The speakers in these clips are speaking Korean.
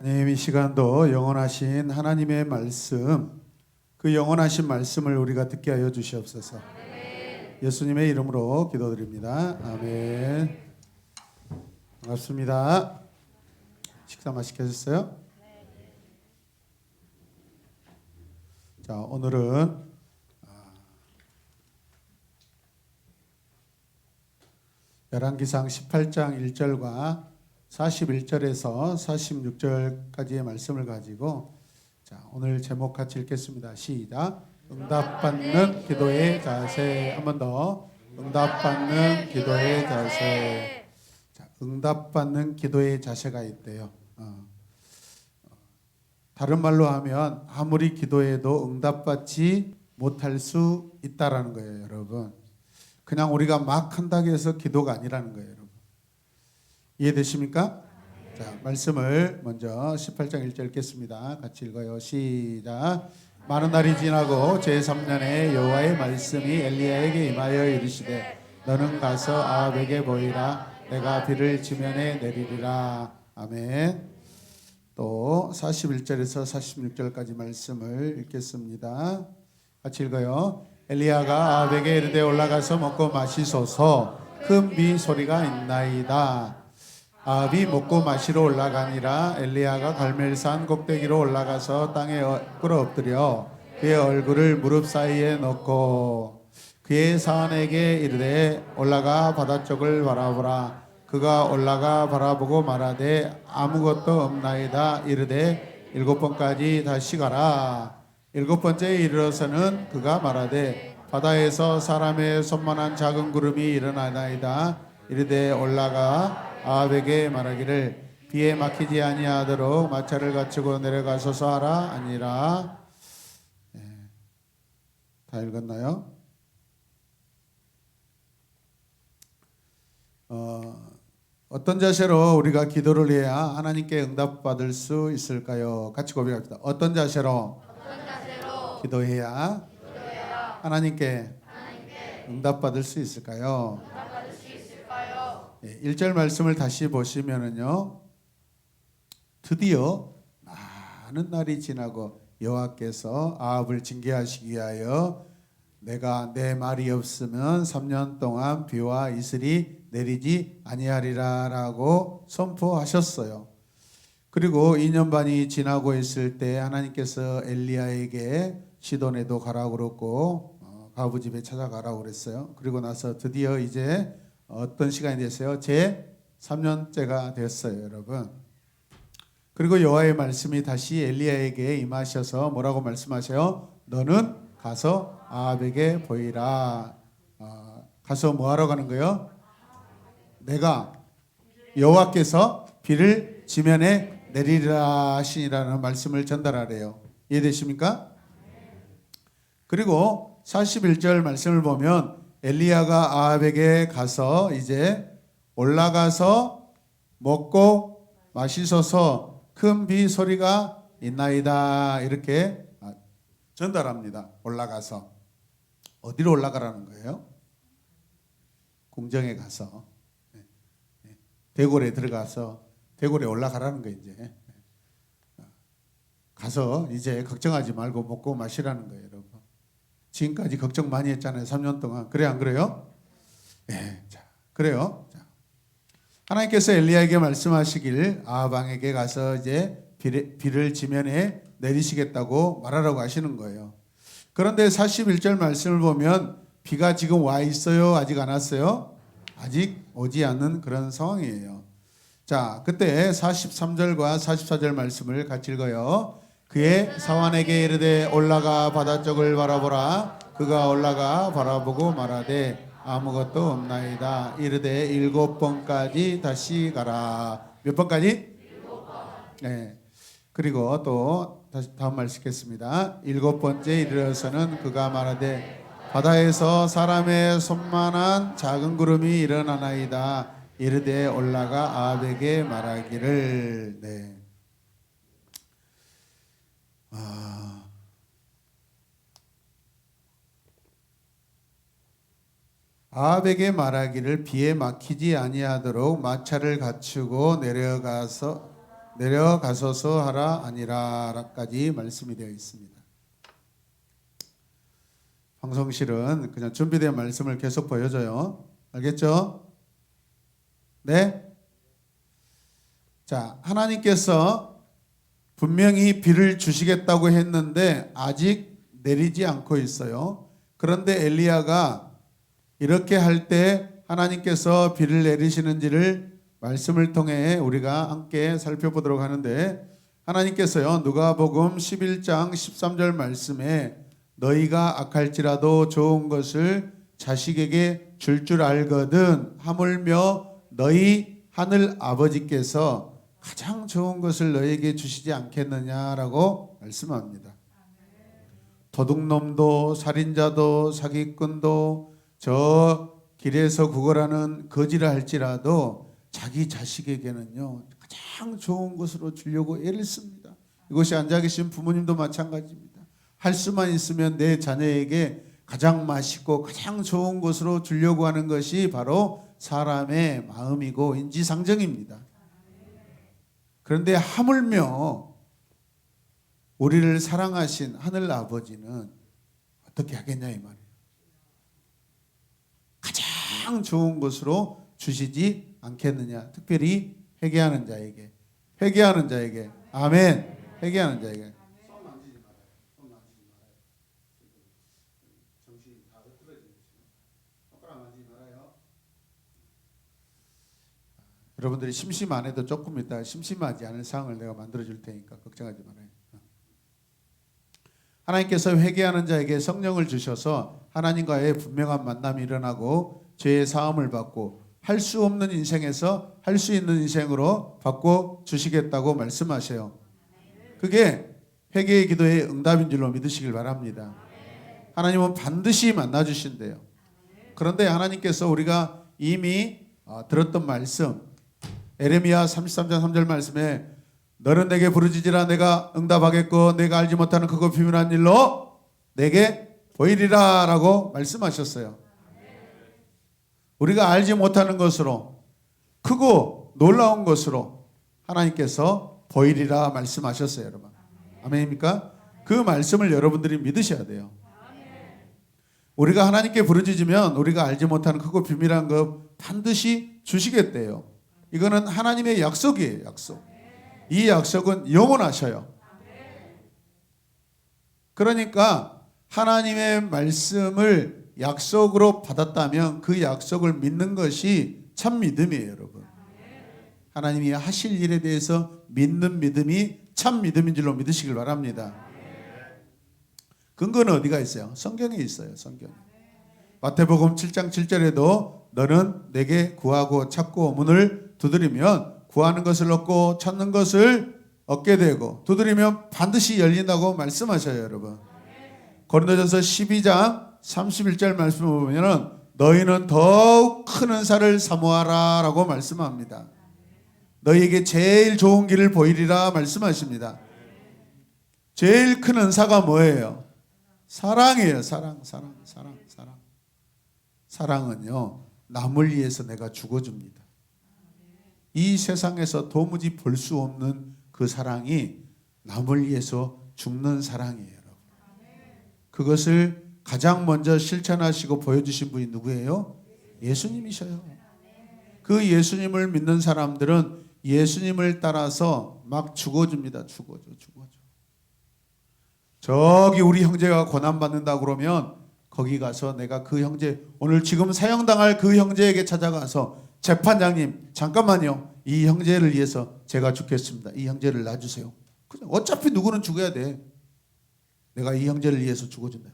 하나님, 이 시간도 영원하신 하나님의 말씀, 그 영원하신 말씀을 우리가 듣게 하여 주시옵소서. 예수님의 이름으로 기도드립니다. 아멘. 반갑습니다. 식사 맛있게 하셨어요? 자, 오늘은 열왕기상 18장 1절과 41절에서 46절까지의 말씀을 가지고 오늘 제목 같이 읽겠습니다. 시작. 응답받는 기도의 자세. 한 번 더. 응답받는 기도의 자세. 자, 응답받는 기도의 자세가 있대요. 다른 말로 하면 아무리 기도해도 응답받지 못할 수 있다라는 거예요, 여러분. 그냥 우리가 막 한다고 해서 기도가 아니라는 거예요, 여러분. 이해되십니까? 자, 말씀을 먼저 18장 1절 읽겠습니다. 같이 읽어요. 시작. 많은 날이 지나고 제3년에 여호와의 말씀이 엘리야에게 임하여 이르시되 너는 가서 아합에게 보이라. 내가 비를 지면에 내리리라. 아멘. 또 41절에서 46절까지 말씀을 읽겠습니다. 같이 읽어요. 엘리야가 아합에게 이르되 올라가서 먹고 마시소서. 큰 비 소리가 있나이다. 아합이 먹고 마시러 올라가니라. 엘리야가 갈멜산 꼭대기로 올라가서 땅에 꿇어 엎드려 그의 얼굴을 무릎 사이에 넣고 그의 사환에게 이르되 올라가 바다 쪽을 바라보라. 그가 올라가 바라보고 말하되 아무것도 없나이다. 이르되 7번까지 다시 가라. 7번째에 이르러서는 그가 말하되 바다에서 사람의 손만한 작은 구름이 일어나나이다. 이르되 올라가 아합에게 말하기를 비에 막히지 아니하도록 마차를 갖추고 내려가소서 하라. 아니라. 다 읽었나요? 어떤 자세로 우리가 기도를 해야 하나님께 응답받을 수 있을까요? 같이 고백합시다. 어떤 자세로 기도해야 하나님께 응답받을 수 있을까요? 1절 말씀을 다시 보시면은요, 드디어 많은 날이 지나고 여호와께서 아합을 징계하시기 위하여 내가 내 말이 없으면 3년 동안 비와 이슬이 내리지 아니하리라라고 선포하셨어요. 그리고 2년 반이 지나고 있을 때 하나님께서 엘리야에게 시돈에도 가라고 그랬고 가부 집에 찾아가라고 그랬어요. 그리고 나서 드디어 이제 어떤 시간이 됐어요? 제 3년째가 됐어요, 여러분. 그리고 여호와의 말씀이 다시 엘리야에게 임하셔서 뭐라고 말씀하세요? 너는 가서 아합에게 보이라. 가서 뭐 하러 가는 거예요? 내가 여호와께서 비를 지면에 내리라 하시니라는 말씀을 전달하래요. 이해되십니까? 그리고 41절 말씀을 보면 엘리야가 아합에게 가서 이제 올라가서 먹고 마시소서. 큰 비 소리가 있나이다. 이렇게 전달합니다. 올라가서. 어디로 올라가라는 거예요? 궁정에 가서 대궐에 들어가서 대궐에 올라가라는 거예요. 이제 가서 이제 걱정하지 말고 먹고 마시라는 거예요, 여러분. 지금까지 걱정 많이 했잖아요, 3년 동안. 그래, 안 그래요? 네, 자, 그래요. 자, 하나님께서 엘리야에게 말씀하시길 아합 왕에게 가서 이제 비를 지면에 내리시겠다고 말하라고 하시는 거예요. 그런데 41절 말씀을 보면 비가 지금 와 있어요? 아직 안 왔어요? 아직 오지 않는 그런 상황이에요. 자, 그때 43절과 44절 말씀을 같이 읽어요. 그의 사환에게 이르되 올라가 바다 쪽을 바라보라. 그가 올라가 바라보고 말하되 아무것도 없나이다. 이르되 7번까지 다시 가라. 몇 번까지? 7번. 네. 그리고 또 다음 말씀 읽겠습니다. 7번째 이르러서는 그가 말하되 바다에서 사람의 손만한 작은 구름이 일어나나이다. 이르되 올라가 아합에게 말하기를. 네. 아합에게 말하기를 비에 막히지 아니하도록 마차를 갖추고 내려가서 내려가소서 하라 아니라라까지 말씀이 되어 있습니다. 방송실은 그냥 준비된 말씀을 계속 보여줘요. 알겠죠? 네? 자, 하나님께서 분명히 비를 주시겠다고 했는데 아직 내리지 않고 있어요. 그런데 엘리야가 이렇게 할 때 하나님께서 비를 내리시는지를 말씀을 통해 우리가 함께 살펴보도록 하는데, 하나님께서요 누가복음 11장 13절 말씀에 너희가 악할지라도 좋은 것을 자식에게 줄 알거든 하물며 너희 하늘 아버지께서 가장 좋은 것을 너희에게 주시지 않겠느냐라고 말씀합니다. 도둑놈도 살인자도 사기꾼도 저 길에서 구걸하는 거지라 할지라도 자기 자식에게는요 가장 좋은 것으로 주려고 애를 씁니다. 이곳에 앉아 계신 부모님도 마찬가지입니다. 할 수만 있으면 내 자녀에게 가장 맛있고 가장 좋은 것으로 주려고 하는 것이 바로 사람의 마음이고 인지상정입니다. 그런데 하물며 우리를 사랑하신 하늘 아버지는 어떻게 하겠냐 이 말이에요. 가장 좋은 것으로 주시지 않겠느냐. 특별히 회개하는 자에게, 회개하는 자에게, 아멘. 회개하는 자에게. 손 만지지 말아요. 손 만지지 말아요. 정신이 다 흐트러지죠. 손가락 만지지 말아요. 여러분들이 심심 안 해도 조금 있다 심심하지 않을 상황을 내가 만들어 줄 테니까 걱정하지 말아요. 하나님께서 회개하는 자에게 성령을 주셔서 하나님과의 분명한 만남이 일어나고 죄의 사함을 받고 할 수 없는 인생에서 할 수 있는 인생으로 바꿔 주시겠다고 말씀하셔요. 그게 회개의 기도의 응답인 줄로 믿으시길 바랍니다. 하나님은 반드시 만나 주신대요. 그런데 하나님께서 우리가 이미 들었던 말씀, 에레미야 33장 3절 말씀에 너는 내게 부르짖으라 내가 응답하겠고 내가 알지 못하는 크고 비밀한 일로 내게 보이리라 라고 말씀하셨어요. 우리가 알지 못하는 것으로 크고 놀라운 것으로 하나님께서 보이리라 말씀하셨어요. 여러분 아멘입니까? 그 말씀을 여러분들이 믿으셔야 돼요. 우리가 하나님께 부르짖으면 우리가 알지 못하는 크고 비밀한 것 반드시 주시겠대요. 이거는 하나님의 약속이에요. 약속. 이 약속은 영원하셔요. 그러니까 하나님의 말씀을 약속으로 받았다면 그 약속을 믿는 것이 참 믿음이에요. 여러분 하나님이 하실 일에 대해서 믿는 믿음이 참 믿음인 줄로 믿으시길 바랍니다. 근거는 어디가 있어요? 성경에 있어요. 성경. 마태복음 7장 7절에도 너는 내게 구하고 찾고 문을 두드리면 구하는 것을 얻고 찾는 것을 얻게 되고 두드리면 반드시 열린다고 말씀하셔요. 여러분 고린도전서 12장 31절 말씀을 보면 너희는 더욱 큰 은사를 사모하라 라고 말씀합니다. 너희에게 제일 좋은 길을 보이리라 말씀하십니다. 제일 큰 은사가 뭐예요? 사랑이에요. 사랑. 사랑은요 남을 위해서 내가 죽어줍니다. 이 세상에서 도무지 볼 수 없는 그 사랑이 남을 위해서 죽는 사랑이에요. 여러분. 그것을 가장 먼저 실천하시고 보여주신 분이 누구예요? 예수님이셔요. 그 예수님을 믿는 사람들은 예수님을 따라서 막 죽어줍니다. 죽어줘. 저기 우리 형제가 고난받는다 그러면 거기 가서 내가 그 형제 오늘 지금 사형당할 그 형제에게 찾아가서 재판장님 잠깐만요. 이 형제를 위해서 제가 죽겠습니다. 이 형제를 놔주세요. 어차피 누구는 죽어야 돼. 내가 이 형제를 위해서 죽어준다.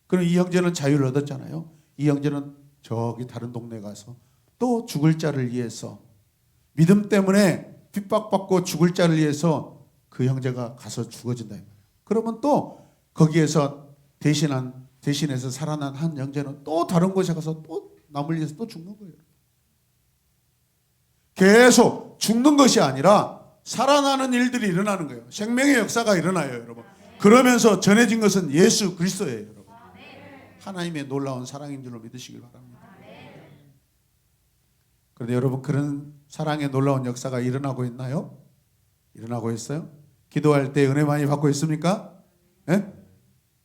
그럼 이 형제는 자유를 얻었잖아요. 이 형제는 저기 다른 동네 가서 또 죽을 자를 위해서 믿음 때문에 핍박받고 죽을 자를 위해서 그 형제가 가서 죽어진다. 그러면 또 거기에서 대신해서 살아난 한 형제는 또 다른 곳에 가서 또 남을 위해서 또 죽는 거예요. 계속 죽는 것이 아니라 살아나는 일들이 일어나는 거예요. 생명의 역사가 일어나요, 여러분. 그러면서 전해진 것은 예수 그리스도예요, 여러분. 하나님의 놀라운 사랑인 줄로 믿으시길 바랍니다. 그런데 여러분 그런 사랑의 놀라운 역사가 일어나고 있나요? 일어나고 있어요? 기도할 때 은혜 많이 받고 있습니까? 예?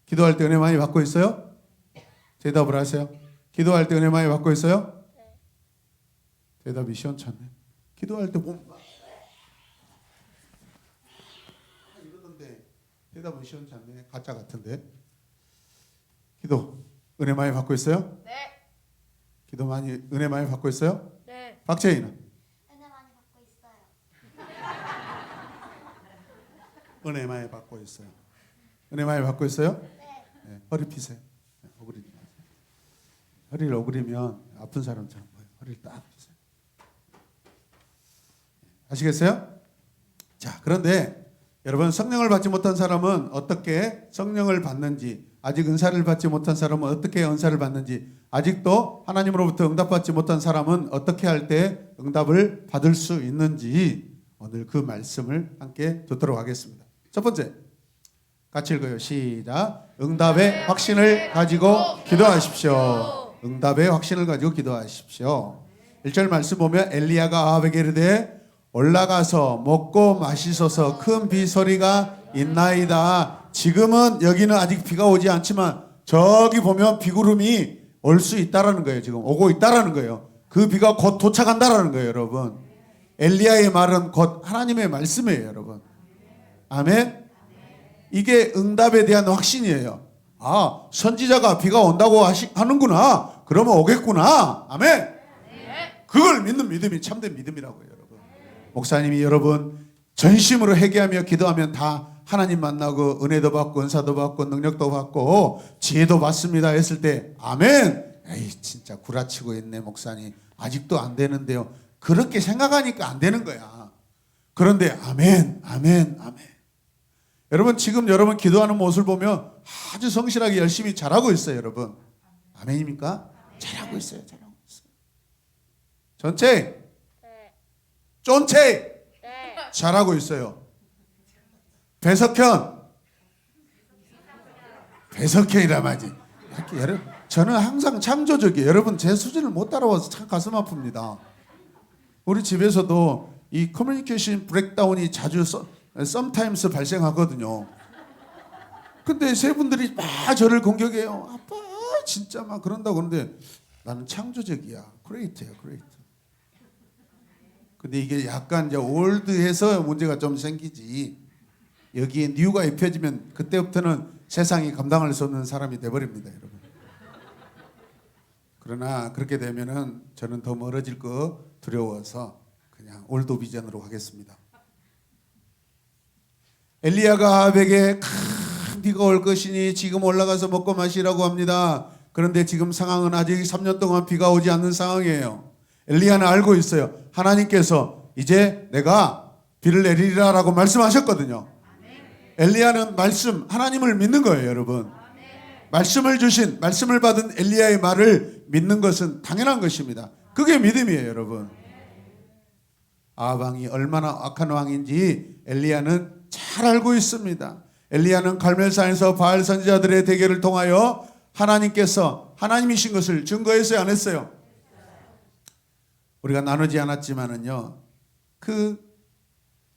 기도할 때 은혜 많이 받고 있어요? 대답을 하세요. 기도할 때 은혜 많이 받고 있어요? 대답이 시원찮네. 기도할 때 뭐 이러던데 대답은 시원찮네. 가짜 같은데. 기도 은혜 많이 받고 있어요? 네. 기도 많이 은혜 많이 받고 있어요? 네. 박재희는 은혜 많이 받고 있어요. 은혜 많이 받고 있어요. 은혜 많이 받고 있어요? 네. 네, 허리 피세요. 네, 오그리지 마세요. 허리를 오그리면 아픈 사람처럼 보여요. 허리를 딱 피세요. 아시겠어요? 자, 그런데 여러분 성령을 받지 못한 사람은 어떻게 성령을 받는지, 아직 은사를 받지 못한 사람은 어떻게 은사를 받는지, 아직도 하나님으로부터 응답받지 못한 사람은 어떻게 할 때 응답을 받을 수 있는지 오늘 그 말씀을 함께 듣도록 하겠습니다. 첫 번째, 같이 읽어요. 시작. 응답의 확신을 가지고 기도하십시오. 응답의 확신을 가지고 기도하십시오. 1절 말씀 보면 엘리야가 아합에게 이르되 올라가서 먹고 마시소서 큰 비 소리가 있나이다. 지금은 여기는 아직 비가 오지 않지만 저기 보면 비구름이 올 수 있다라는 거예요. 지금 오고 있다라는 거예요. 그 비가 곧 도착한다라는 거예요, 여러분. 엘리야의 말은 곧 하나님의 말씀이에요, 여러분. 아멘. 이게 응답에 대한 확신이에요. 아, 선지자가 비가 온다고 하는구나. 그러면 오겠구나. 아멘. 그걸 믿는 믿음이 참된 믿음이라고요, 여러분. 목사님이 여러분 전심으로 회개하며 기도하면 다 하나님 만나고 은혜도 받고 은사도 받고 능력도 받고 지혜도 받습니다 했을 때 아멘. 에이 진짜 구라치고 있네 목사님. 아직도 안 되는데요. 그렇게 생각하니까 안 되는 거야. 그런데 아멘 아멘 아멘. 여러분 지금 여러분 기도하는 모습을 보면 아주 성실하게 열심히 잘하고 있어요, 여러분. 아멘입니까? 잘하고 있어요. 잘하고 있어요. 전체 쫀체 잘하고 있어요. 배석현이라마지. 이렇게 여러분 저는 항상 창조적이에요. 여러분 제 수준을 못 따라와서 참 가슴 아픕니다. 우리 집에서도 이 커뮤니케이션 브레이크다운이 자주 썸타임스 발생하거든요. 근데 세 분들이 막 저를 공격해요. 아빠 진짜 막 그런다고. 그러는데 나는 창조적이야. 크리에이터야 크리에이터. 근데 이게 약간 이제 올드해서 문제가 좀 생기지. 여기에 뉴가 입혀지면 그때부터는 세상이 감당할 수 없는 사람이 돼버립니다, 여러분. 그러나 그렇게 되면은 저는 더 멀어질 거 두려워서 그냥 올드 비전으로 하겠습니다. 엘리야가 아합에게 큰 비가 올 것이니 지금 올라가서 먹고 마시라고 합니다. 그런데 지금 상황은 아직 3년 동안 비가 오지 않는 상황이에요. 엘리야는 알고 있어요. 하나님께서 이제 내가 비를 내리리라라고 말씀하셨거든요. 엘리야는 말씀, 하나님을 믿는 거예요, 여러분. 말씀을 주신, 말씀을 받은 엘리야의 말을 믿는 것은 당연한 것입니다. 그게 믿음이에요, 여러분. 아합 왕이 얼마나 악한 왕인지 엘리야는 잘 알고 있습니다. 엘리야는 갈멜산에서 바알 선지자들의 대결을 통하여 하나님께서 하나님이신 것을 증거했어요, 안 했어요? 우리가 나누지 않았지만은요, 그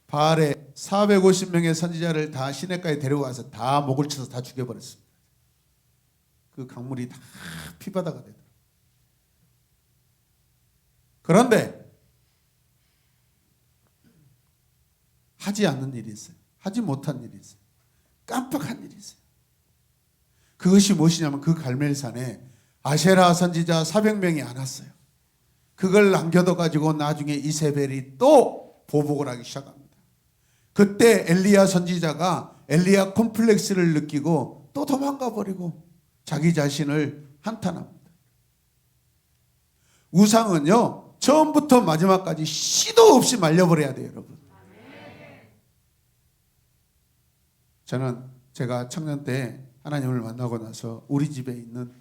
바알의 450명의 선지자를 다 시내가에 데려가서 다 목을 쳐서 다 죽여버렸습니다. 그 강물이 다 피바다가 되더라고요. 그런데 하지 않는 일이 있어요. 하지 못한 일이 있어요. 깜빡한 일이 있어요. 그것이 무엇이냐면 그 갈멜산에 아세라 선지자 400명이 안 왔어요. 그걸 남겨둬 가지고 나중에 이세벨이 또 보복을 하기 시작합니다. 그때 엘리야 선지자가 엘리야 콤플렉스를 느끼고 또 도망가 버리고 자기 자신을 한탄합니다. 우상은요 처음부터 마지막까지 시도 없이 말려버려야 돼요, 여러분. 저는 제가 청년 때 하나님을 만나고 나서 우리 집에 있는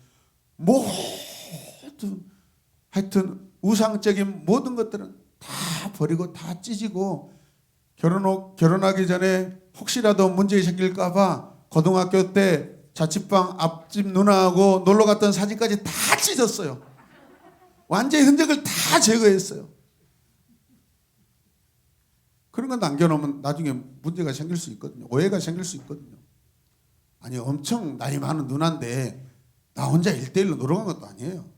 모든 하여튼 우상적인 모든 것들은 다 버리고 다 찢고 결혼하기 전에 혹시라도 문제 생길까 봐 고등학교 때 자취방 앞집 누나하고 놀러 갔던 사진까지 다 찢었어요. 완전히 흔적을 다 제거했어요. 그런 거 남겨놓으면 나중에 문제가 생길 수 있거든요. 오해가 생길 수 있거든요. 아니 엄청 나이 많은 누나인데 나 혼자 1대1로 놀러 간 것도 아니에요.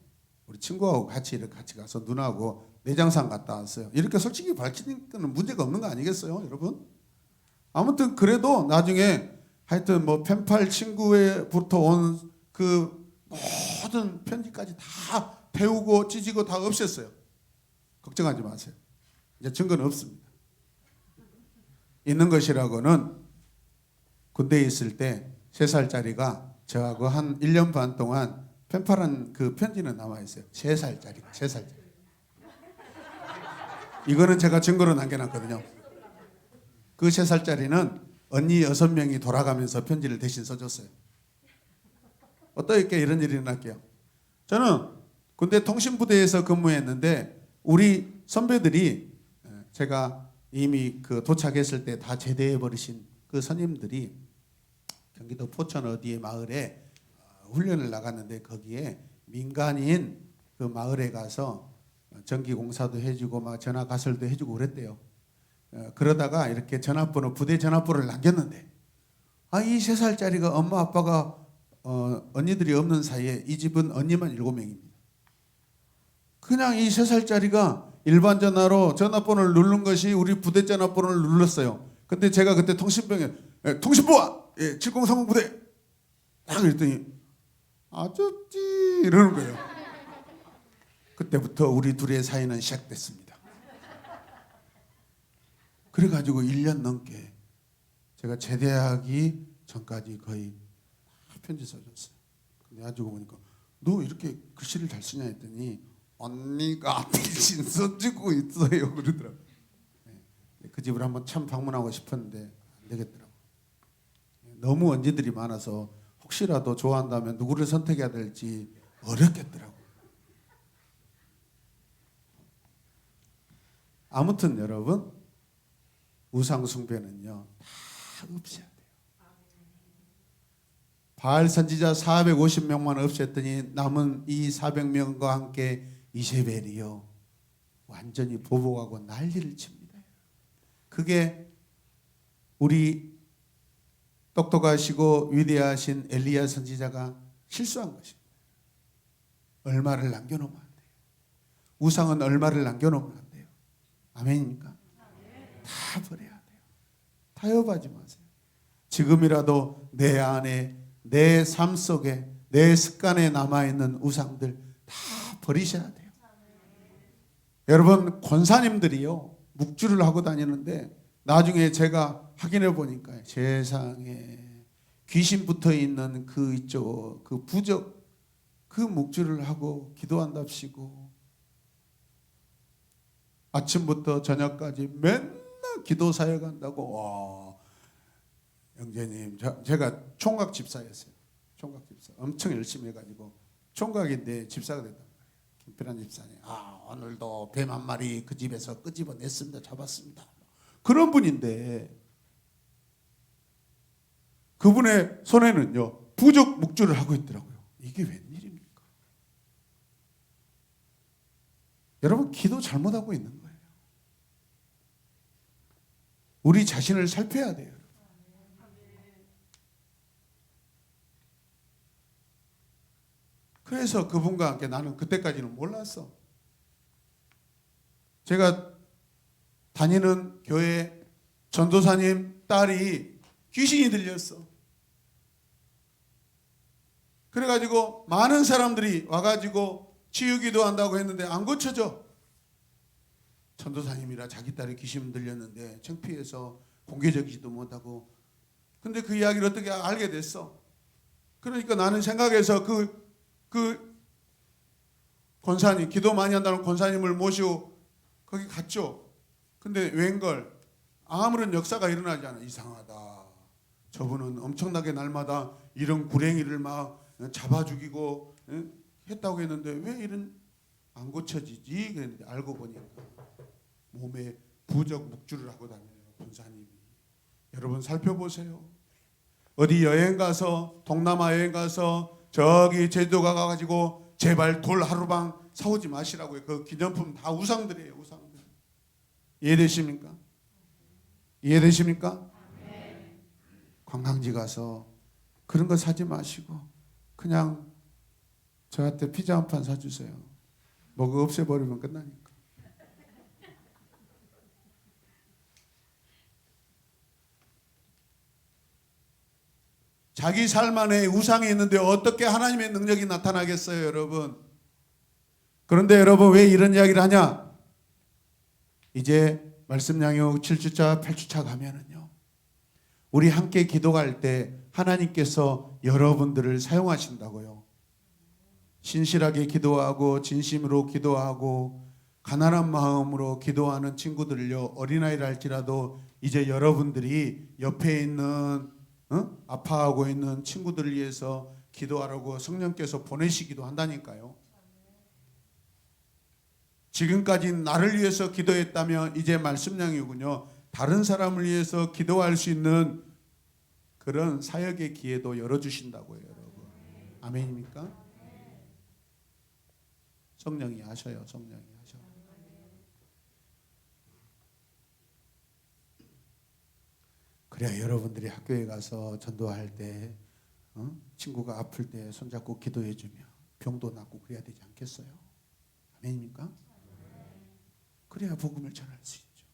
우리 친구하고 같이 이렇게 같이 가서 누나하고 내장산 갔다 왔어요. 이렇게 솔직히 밝히니까 문제가 없는 거 아니겠어요, 여러분? 아무튼 그래도 나중에 하여튼 뭐 펜팔 친구에부터 온 그 모든 편지까지 다 태우고 찢고 다 없앴어요. 걱정하지 마세요. 이제 증거는 없습니다. 있는 것이라고는 군대에 있을 때 3살짜리가 저하고 한 1년 반 동안 펜팔한 그 편지는 남아있어요. 3살짜리가 3살짜리. 이거는 제가 증거로 남겨놨거든요. 그 3살짜리는 언니 6명이 돌아가면서 편지를 대신 써줬어요. 어떻게 이런 일이 일어날게요. 저는 군대 통신부대에서 근무했는데 우리 선배들이 제가 이미 그 도착했을 때 다 제대해 버리신 그 선임들이 경기도 포천 어디의 마을에 훈련을 나갔는데 거기에 민간인 그 마을에 가서 전기 공사도 해주고 막 전화 가설도 해주고 그랬대요. 그러다가 이렇게 전화번호 부대 전화번호를 남겼는데 이 3살짜리가 엄마 아빠가 언니들이 없는 사이에 이 집은 언니만 7명입니다. 그냥 이 3살짜리가 일반 전화로 전화번호를 누른 것이 우리 부대 전화번호를 눌렀어요. 근데 제가 그때 통신병에 통신부와 7030 부대 딱 그랬더니 아저씨 이러는 거예요. 그때부터 우리 둘의 사이는 시작됐습니다. 그래가지고 1년 넘게 제가 제대하기 전까지 거의 편지 써줬어요. 근데 나중에 보니까 너 이렇게 글씨를 잘 쓰냐 했더니 언니가 대신 써주고 있어요 그러더라고요. 그 집을 한번 참 방문하고 싶었는데 안 되겠더라고요. 너무 언니들이 많아서 혹시라도 좋아한다면 누구를 선택해야 될지 어렵겠더라고요. 아무튼 여러분 우상 숭배는요 다 없애야 돼요. 바알 선지자 450명만 없앴더니 남은 이 400명과 함께 이세벨이요 완전히 보복하고 난리를 칩니다. 그게 우리 똑똑하시고 위대하신 엘리야 선지자가 실수한 것입니다. 얼마를 남겨놓으면 안 돼요. 우상은 얼마를 남겨놓으면 안 돼요. 아멘입니까? 다 버려야 돼요. 타협하지 마세요. 지금이라도 내 안에 내 삶 속에 내 습관에 남아있는 우상들 다 버리셔야 돼요. 여러분 권사님들이요 묵주를 하고 다니는데 나중에 제가 확인해 보니까 세상에 귀신 붙어 있는 그 있죠 그 부적 그 묵주를 하고 기도한답시고 아침부터 저녁까지 맨날 기도 사역 한다고. 와, 형제님 제가 총각 집사였어요. 총각 집사 엄청 열심히 해가지고 총각인데 집사가 됐단 말이에요. 김필환 집사님 오늘도 뱀 한 마리 그 집에서 끄집어냈습니다. 잡았습니다. 그런 분인데 그분의 손에는요 부적 묵주를 하고 있더라고요. 이게 웬일입니까? 여러분 기도 잘못하고 있는 거예요. 우리 자신을 살펴야 돼요. 그래서 그분과 함께 나는 그때까지는 몰랐어. 제가 다니는 교회 전도사님 딸이 귀신이 들렸어. 그래가지고 많은 사람들이 와가지고 치유기도 한다고 했는데 안 고쳐져. 전도사님이라 자기 딸이 귀신 들렸는데 창피해서 공개적이지도 못하고. 근데 그 이야기를 어떻게 알게 됐어. 그러니까 나는 생각해서 그 권사님, 기도 많이 한다는 권사님을 모시고 거기 갔죠. 근데 웬걸 아무런 역사가 일어나지 않아. 이상하다. 저분은 엄청나게 날마다 이런 구랭이를 막 잡아 죽이고 했다고 했는데 왜 이런 안 고쳐지지? 그랬는데 알고 보니까 몸에 부적 묵주를 하고 다녀요. 권사님이. 여러분 살펴보세요. 어디 여행 가서 동남아 여행 가서 저기 제주도 가가지고 제발 돌 하루방 사오지 마시라고요. 그 기념품 다 우상들이에요. 우상들. 이해되십니까? 이해되십니까? 관광지 가서 그런 거 사지 마시고 그냥 저한테 피자 한 판 사주세요. 뭐그 없애버리면 끝나니까. 자기 삶 안에 우상이 있는데 어떻게 하나님의 능력이 나타나겠어요, 여러분? 그런데 여러분 왜 이런 이야기를 하냐? 이제 말씀 양육 7주차, 8주차 가면은요. 우리 함께 기도할 때 하나님께서 여러분들을 사용하신다고요. 신실하게 기도하고 진심으로 기도하고 가난한 마음으로 기도하는 친구들을요. 어린아이라 할지라도 이제 여러분들이 옆에 있는 아파하고 있는 친구들을 위해서 기도하라고 성령께서 보내시기도 한다니까요. 지금까지 나를 위해서 기도했다면 이제 말씀량이군요. 다른 사람을 위해서 기도할 수 있는 그런 사역의 기회도 열어주신다고요, 여러분. 아멘입니까? 성령이 하셔요, 성령이 하셔. 그래야 여러분들이 학교에 가서 전도할 때 친구가 아플 때 손잡고 기도해주며 병도 낫고 그래야 되지 않겠어요? 아멘입니까? 그래야 복음을 전할 수 있죠.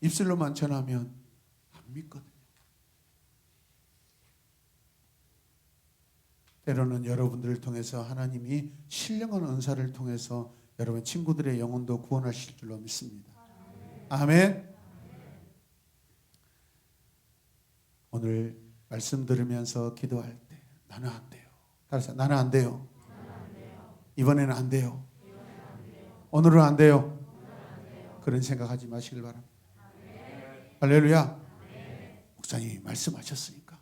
입술로만 전하면 안 믿거든요. 때로는 여러분들을 통해서 하나님이 신령한 은사를 통해서 여러분 친구들의 영혼도 구원하실 줄로 믿습니다. 아멘. 오늘 말씀 들으면서 기도할 때 나는 안 돼요. 따라서 나는 안 돼요. 이번에는 안 돼요. 오늘은 안 돼요. 그런 생각하지 마시길 바랍니다. 할렐루야. 목사님이 말씀하셨으니까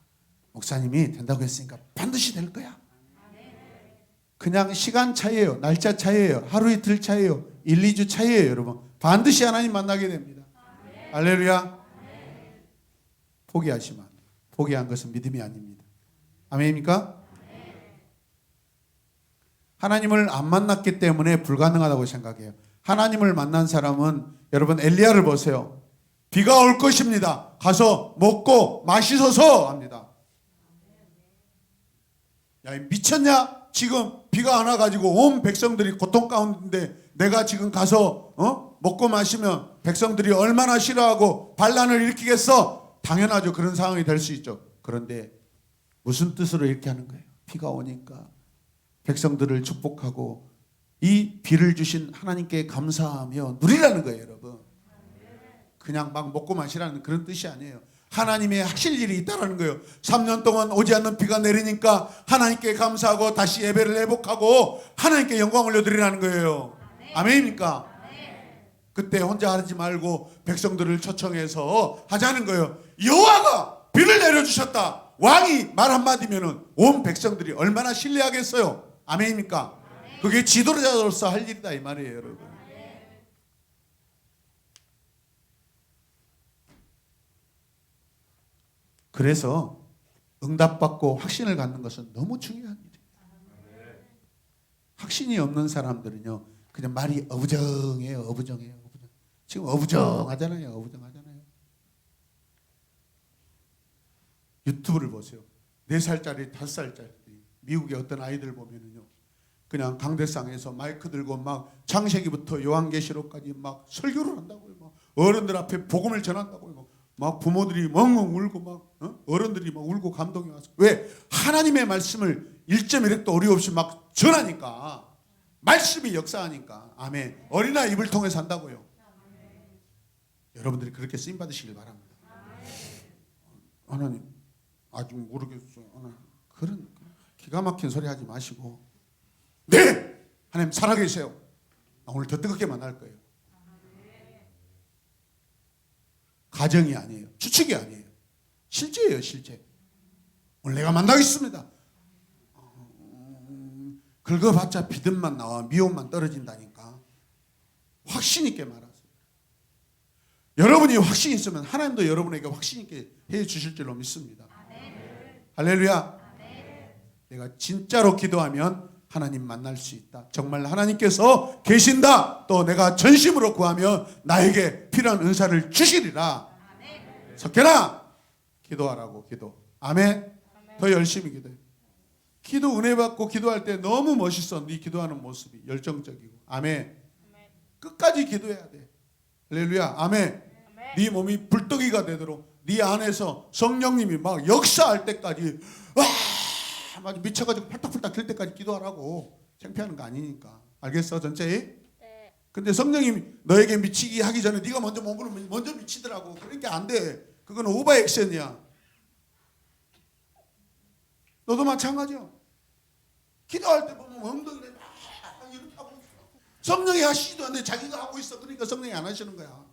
목사님이 된다고 했으니까 반드시 될 거야. 그냥 시간 차이예요. 날짜 차이예요. 하루 이틀 차이예요. 1, 2주 차이예요. 여러분 반드시 하나님 만나게 됩니다. 할렐루야. 포기하시면 안 돼요. 포기한 것은 믿음이 아닙니다. 아멘입니까? 하나님을 안 만났기 때문에 불가능하다고 생각해요. 하나님을 만난 사람은 여러분 엘리야를 보세요. 비가 올 것입니다. 가서 먹고 마시소서 합니다. 야, 미쳤냐? 지금 비가 안 와가지고 온 백성들이 고통 가운데 내가 지금 가서 먹고 마시면 백성들이 얼마나 싫어하고 반란을 일으키겠어? 당연하죠. 그런 상황이 될 수 있죠. 그런데 무슨 뜻으로 이렇게 하는 거예요? 비가 오니까 백성들을 축복하고 이 비를 주신 하나님께 감사하며 누리라는 거예요, 여러분. 그냥 막 먹고 마시라는 그런 뜻이 아니에요. 하나님의 하실 일이 있다라는 거예요. 3년 동안 오지 않는 비가 내리니까 하나님께 감사하고 다시 예배를 회복하고 하나님께 영광 올려드리라는 거예요. 아멘입니까? 그때 혼자 하지 말고 백성들을 초청해서 하자는 거예요. 여호와가 비를 내려주셨다. 왕이 말 한마디면 온 백성들이 얼마나 신뢰하겠어요. 아멘입니까? 그게 지도자로서 할 일이다 이 말이에요, 여러분. 그래서 응답받고 확신을 갖는 것은 너무 중요한 일이에요. 확신이 없는 사람들은요 그냥 말이 어부정해요. 어부정해요. 지금 어부정하잖아요. 어부정하잖아요. 유튜브를 보세요. 4살짜리 5살짜리 미국의 어떤 아이들 보면은요 그냥 강대상에서 마이크 들고 막 창세기부터 요한계시록까지 막 설교를 한다고요. 막 어른들 앞에 복음을 전한다고요. 막 부모들이 멍멍 울고 막 어른들이 막 울고 감동이 와서 왜 하나님의 말씀을 1.1획도 오류 없이 막 전하니까 말씀이 역사하니까 아멘. 어린아이 입을 통해서 한다고요. 여러분들이 그렇게 쓰임 받으시길 바랍니다. 하나님 아직 모르겠어요. 하나님 그런 기가 막힌 소리 하지 마시고 네 하나님 살아계세요. 오늘 더 뜨겁게 만날 거예요. 가정이 아니에요. 추측이 아니에요. 실제예요. 실제. 오늘 내가 만나겠습니다. 긁어봤자 비듬만 나와 미움만 떨어진다니까. 확신 있게 말하세요. 여러분이 확신 있으면 하나님도 여러분에게 확신 있게 해주실 줄로 믿습니다. 할렐루야. 내가 진짜로 기도하면 하나님 만날 수 있다. 정말 하나님께서 계신다. 또 내가 전심으로 구하면 나에게 필요한 은사를 주시리라. 석현아, 기도하라고. 기도. 아멘. 더 열심히 기도해. 기도 은혜 받고 기도할 때 너무 멋있어. 네 기도하는 모습이 열정적이고. 아멘. 끝까지 기도해야 돼. 할렐루야. 아멘. 네 몸이 불덩이가 되도록 네 안에서 성령님이 막 역사할 때까지 막 미쳐가지고 팔딱팔딱 길 때까지 기도하라고. 창피하는 거 아니니까. 알겠어 전체? 네. 근데 성령님이 너에게 미치기 하기 전에 네가 먼저 몸으로 먼저 미치더라고. 그러니까 안 돼. 그건 오버 액션이야. 너도 마찬가지야. 기도할 때 보면 엉덩이를 막 이렇게 하고 있어. 성령이 하시지도 않는데 자기가 하고 있어. 그러니까 성령이 안 하시는 거야.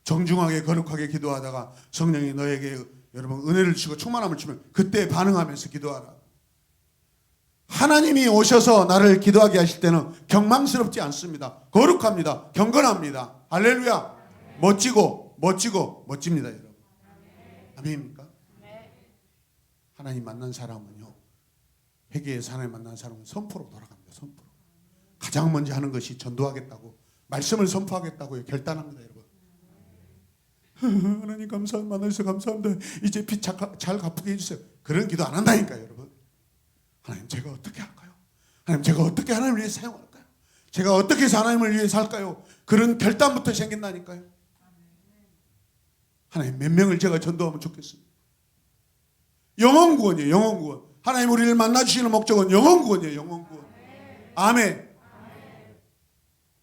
정중하게 거룩하게 기도하다가 성령이 너에게 여러분 은혜를 주시고 충만함을 주면 그때 반응하면서 기도하라. 하나님이 오셔서 나를 기도하게 하실 때는 경망스럽지 않습니다. 거룩합니다. 경건합니다. 할렐루야. 멋지고 멋집니다 여러분. 아멘입니까? 하나님 만난 사람은요, 회개에서 하나님 만난 사람은 선포로 돌아갑니다. 선포로. 가장 먼저 하는 것이 전도하겠다고, 말씀을 선포하겠다고 결단합니다 여러분. 하나님 감사합니다. 만나주셔서 감사합니다. 이제 빚 잘 갚게 해주세요. 그런 기도 안 한다니까요 여러분. 하나님 제가 어떻게 할까요? 하나님 제가 어떻게 하나님을 위해 사용할까요? 제가 어떻게 해서 하나님을 위해 살까요? 그런 결단부터 생긴다니까요. 하나님 몇 명을 제가 전도하면 좋겠습니다. 영혼 구원이에요. 영혼 구원. 하나님 우리를 만나주시는 목적은 영혼 구원이에요. 영혼 구원. 아멘.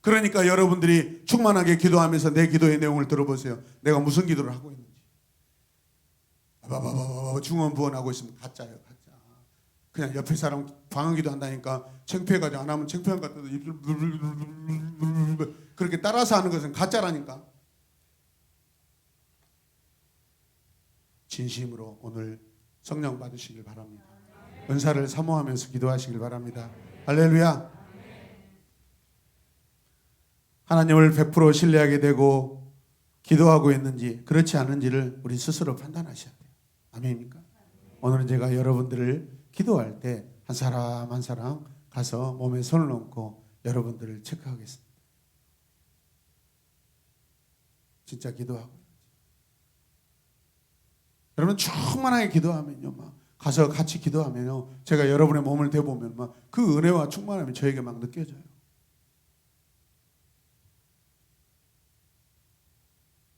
그러니까 여러분들이 충만하게 기도하면서 내 기도의 내용을 들어보세요. 내가 무슨 기도를 하고 있는지. 중언부언하고 있으면 가짜예요. 가짜. 그냥 옆에 사람 방언기도 한다니까 창피해가지고 안 하면 창피한 것 같아도 입술 그렇게 따라서 하는 것은 가짜라니까. 진심으로 오늘 성령 받으시길 바랍니다. 은사를 사모하면서 기도하시길 바랍니다. 할렐루야. 하나님을 100% 신뢰하게 되고 기도하고 있는지 그렇지 않은지를 우리 스스로 판단하셔야 돼요. 아멘입니까? 오늘은 제가 여러분들을 기도할 때 한 사람 한 사람 가서 몸에 손을 얹고 여러분들을 체크하겠습니다. 진짜 기도하고 여러분 충만하게 기도하면요, 막 가서 같이 기도하면요, 제가 여러분의 몸을 대보면 막 그 은혜와 충만함이 저에게 막 느껴져요.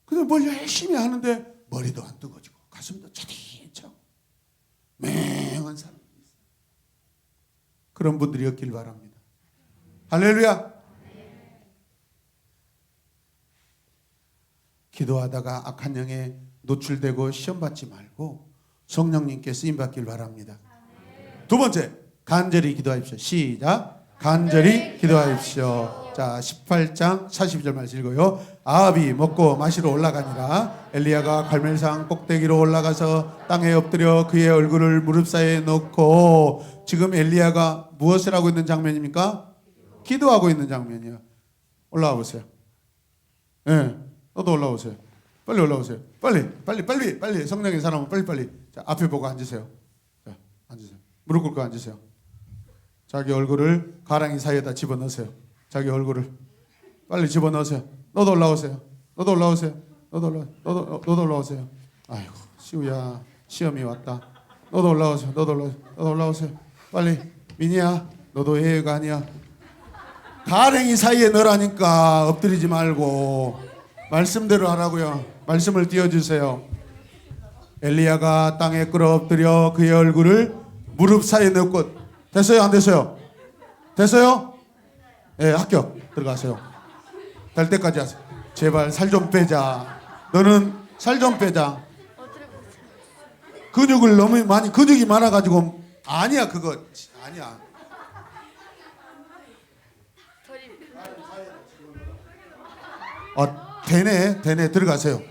그냥 뭘 열심히 하는데 머리도 안 뜨거지고 가슴도 차디차고 맹한 사람이 있어요. 그런 분들이었길 바랍니다. 할렐루야. 기도하다가 악한 영에 노출되고 시험 받지 말고 성령님께 쓰임 받길 바랍니다. 두 번째, 간절히 기도하십시오. 시작. 간절히 기도하십시오. 자, 18장 42절 말씀 읽어요. 아합이 먹고 마시러 올라가니라. 엘리야가 갈멜산 꼭대기로 올라가서 땅에 엎드려 그의 얼굴을 무릎 사이에 넣고. 지금 엘리야가 무엇을 하고 있는 장면입니까? 기도하고 있는 장면이에요. 올라와 보세요. 네, 너도 올라오세요. 빨리 올라오세요. 빨리. 성령의 사람은 빨리. 자, 앞에 보고 앉으세요. 자, 앉으세요. 무릎 꿇고 앉으세요. 자기 얼굴을 가랑이 사이에다 집어넣으세요. 자기 얼굴을 빨리 집어넣으세요. 너도 올라오세요. 너도 올라오세요. 아이고, 시우야, 시험이 왔다. 너도 올라오세요. 빨리. 민희야, 너도 애가 아니야. 가랭이 사이에 넣으라니까 엎드리지 말고 말씀대로 하라고요. 말씀을 띄워주세요. 엘리야가 땅에 끌어엎드려 그의 얼굴을 무릎 사이에 넣고. 됐어요? 안 됐어요? 됐어요? 예, 합격. 들어가세요. 될 때까지 하세요. 제발 살 좀 빼자. 너는 살 좀 빼자. 근육을 너무 많이, 근육이 많아가지고. 아니야, 그거 아니야. 되네. 들어가세요.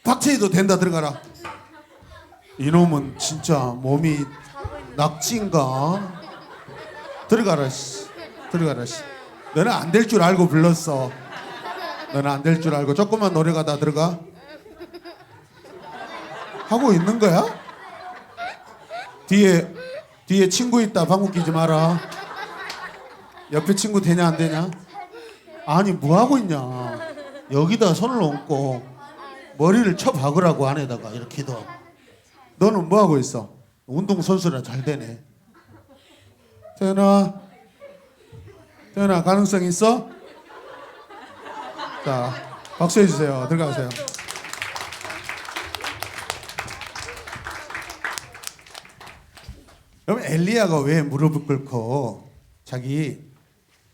박채희도 된다. 들어가라. 이놈은 진짜 몸이 낙지인가? 들어가라 씨. 너는 안 될 줄 알고 불렀어. 너는 안 될 줄 알고 조금만 노래가다 들어가. 하고 있는 거야? 뒤에 친구 있다. 방귀 끼지 마라. 옆에 친구 되냐 안 되냐? 아니 뭐 하고 있냐? 여기다 손을 얹고 머리를 쳐 박으라고 안에다가 이렇게도. 너는 뭐 하고 있어? 운동 선수라 잘 되네. 태연아 가능성 있어? 자 박수 해주세요. 들어가세요. 그럼 엘리야가 왜 무릎을 꿇고 자기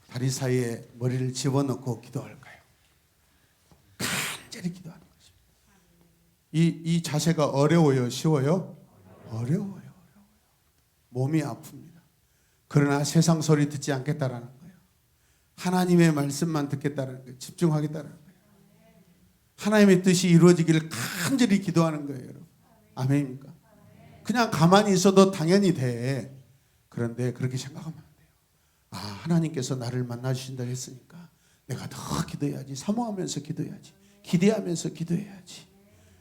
다리 사이에 머리를 집어넣고 기도할까요? 간절히 기도하는 거죠. 이 자세가 어려워요? 쉬워요? 어려워요. 몸이 아픕니다. 그러나 세상 소리 듣지 않겠다라는 거예요. 하나님의 말씀만 듣겠다는 거예요. 집중하겠다는 거예요. 하나님의 뜻이 이루어지기를 간절히 기도하는 거예요, 여러분. 아멘입니까? 그냥 가만히 있어도 당연히 돼. 그런데 그렇게 생각하면 안 돼요. 아, 하나님께서 나를 만나 주신다 했으니까 내가 더 기도해야지. 사모하면서 기도해야지. 기대하면서 기도해야지.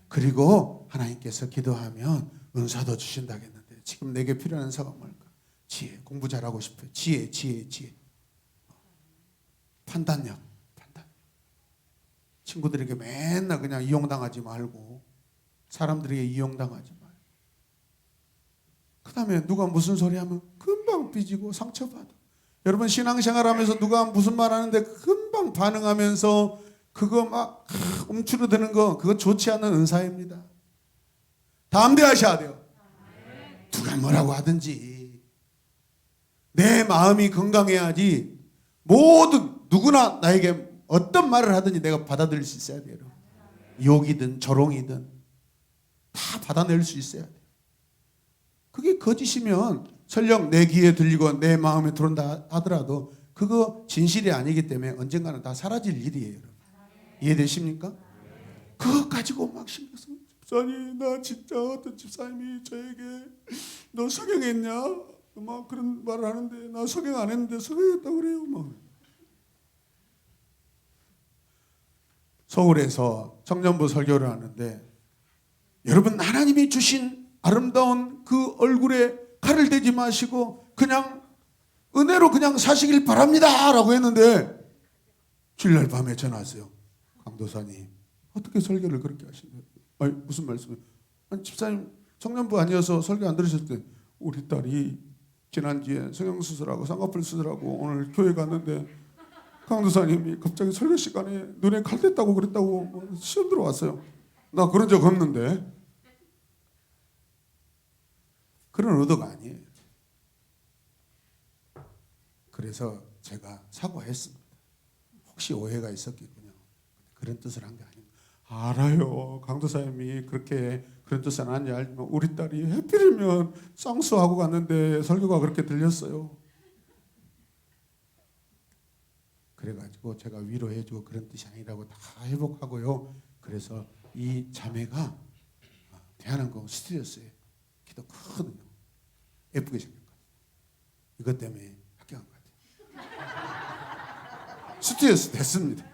그리고 하나님께서 기도하면 은사도 주신다겠는데 지금 내게 필요한 은사가 뭘까? 지혜. 공부 잘하고 싶어요. 지혜. 판단력. 친구들에게 맨날 그냥 이용당하지 말고 사람들에게 이용당하지 말고 그 다음에 누가 무슨 소리 하면 금방 삐지고 상처받아. 여러분 신앙생활하면서 누가 무슨 말 하는데 금방 반응하면서 그거 막 움츠러드는 거 그거 좋지 않은 은사입니다. 담대하셔야 돼요. 누가 뭐라고 하든지 내 마음이 건강해야지 모든 누구나 나에게 어떤 말을 하든지 내가 받아들일 수 있어야 돼요. 욕이든 조롱이든 다 받아낼 수 있어야 돼요. 그게 거짓이면 설령 내 귀에 들리고 내 마음에 들어온다 하더라도 그거 진실이 아니기 때문에 언젠가는 다 사라질 일이에요. 여러분. 이해되십니까? 그거 가지고 막 신경 써. 집사님 나 진짜 어떤 집사님이 저에게 너 석영했냐? 막 그런 말을 하는데 나 석영 안 했는데 석영했다고 그래요. 막. 서울에서 청년부 설교를 하는데 여러분 하나님이 주신 아름다운 그 얼굴에 칼을 대지 마시고 그냥 은혜로 그냥 사시길 바랍니다 라고 했는데 주일날 밤에 전화 왔어요. 강도사님 어떻게 설교를 그렇게 하시나요? 아니 무슨 말씀이에요? 아니 집사님 청년부 아니어서 설교 안 들으셨을 때 우리 딸이 지난주에 성형수술하고 쌍꺼풀 수술하고 오늘 교회 갔는데 강도사님이 갑자기 설교 시간에 눈에 칼 댔다고 그랬다고 시험 들어왔어요. 나 그런 적 없는데. 그런 의도가 아니에요. 그래서 제가 사과했습니다. 혹시 오해가 있었겠군요. 그런 뜻을 한 게 아닙니다. 알아요. 강도사님이 그렇게 그런 뜻은 아닌지 알지만 우리 딸이 해필이면 쌍수하고 갔는데 설교가 그렇게 들렸어요. 그래가지고 제가 위로해주고 그런 뜻이 아니라고 다 회복하고요. 그래서 이 자매가 대한항공 스튜디오스에 기도 크거든요. 예쁘게 생겼거든요. 이것 때문에 합격한 것 같아요. 스튜디오스 됐습니다.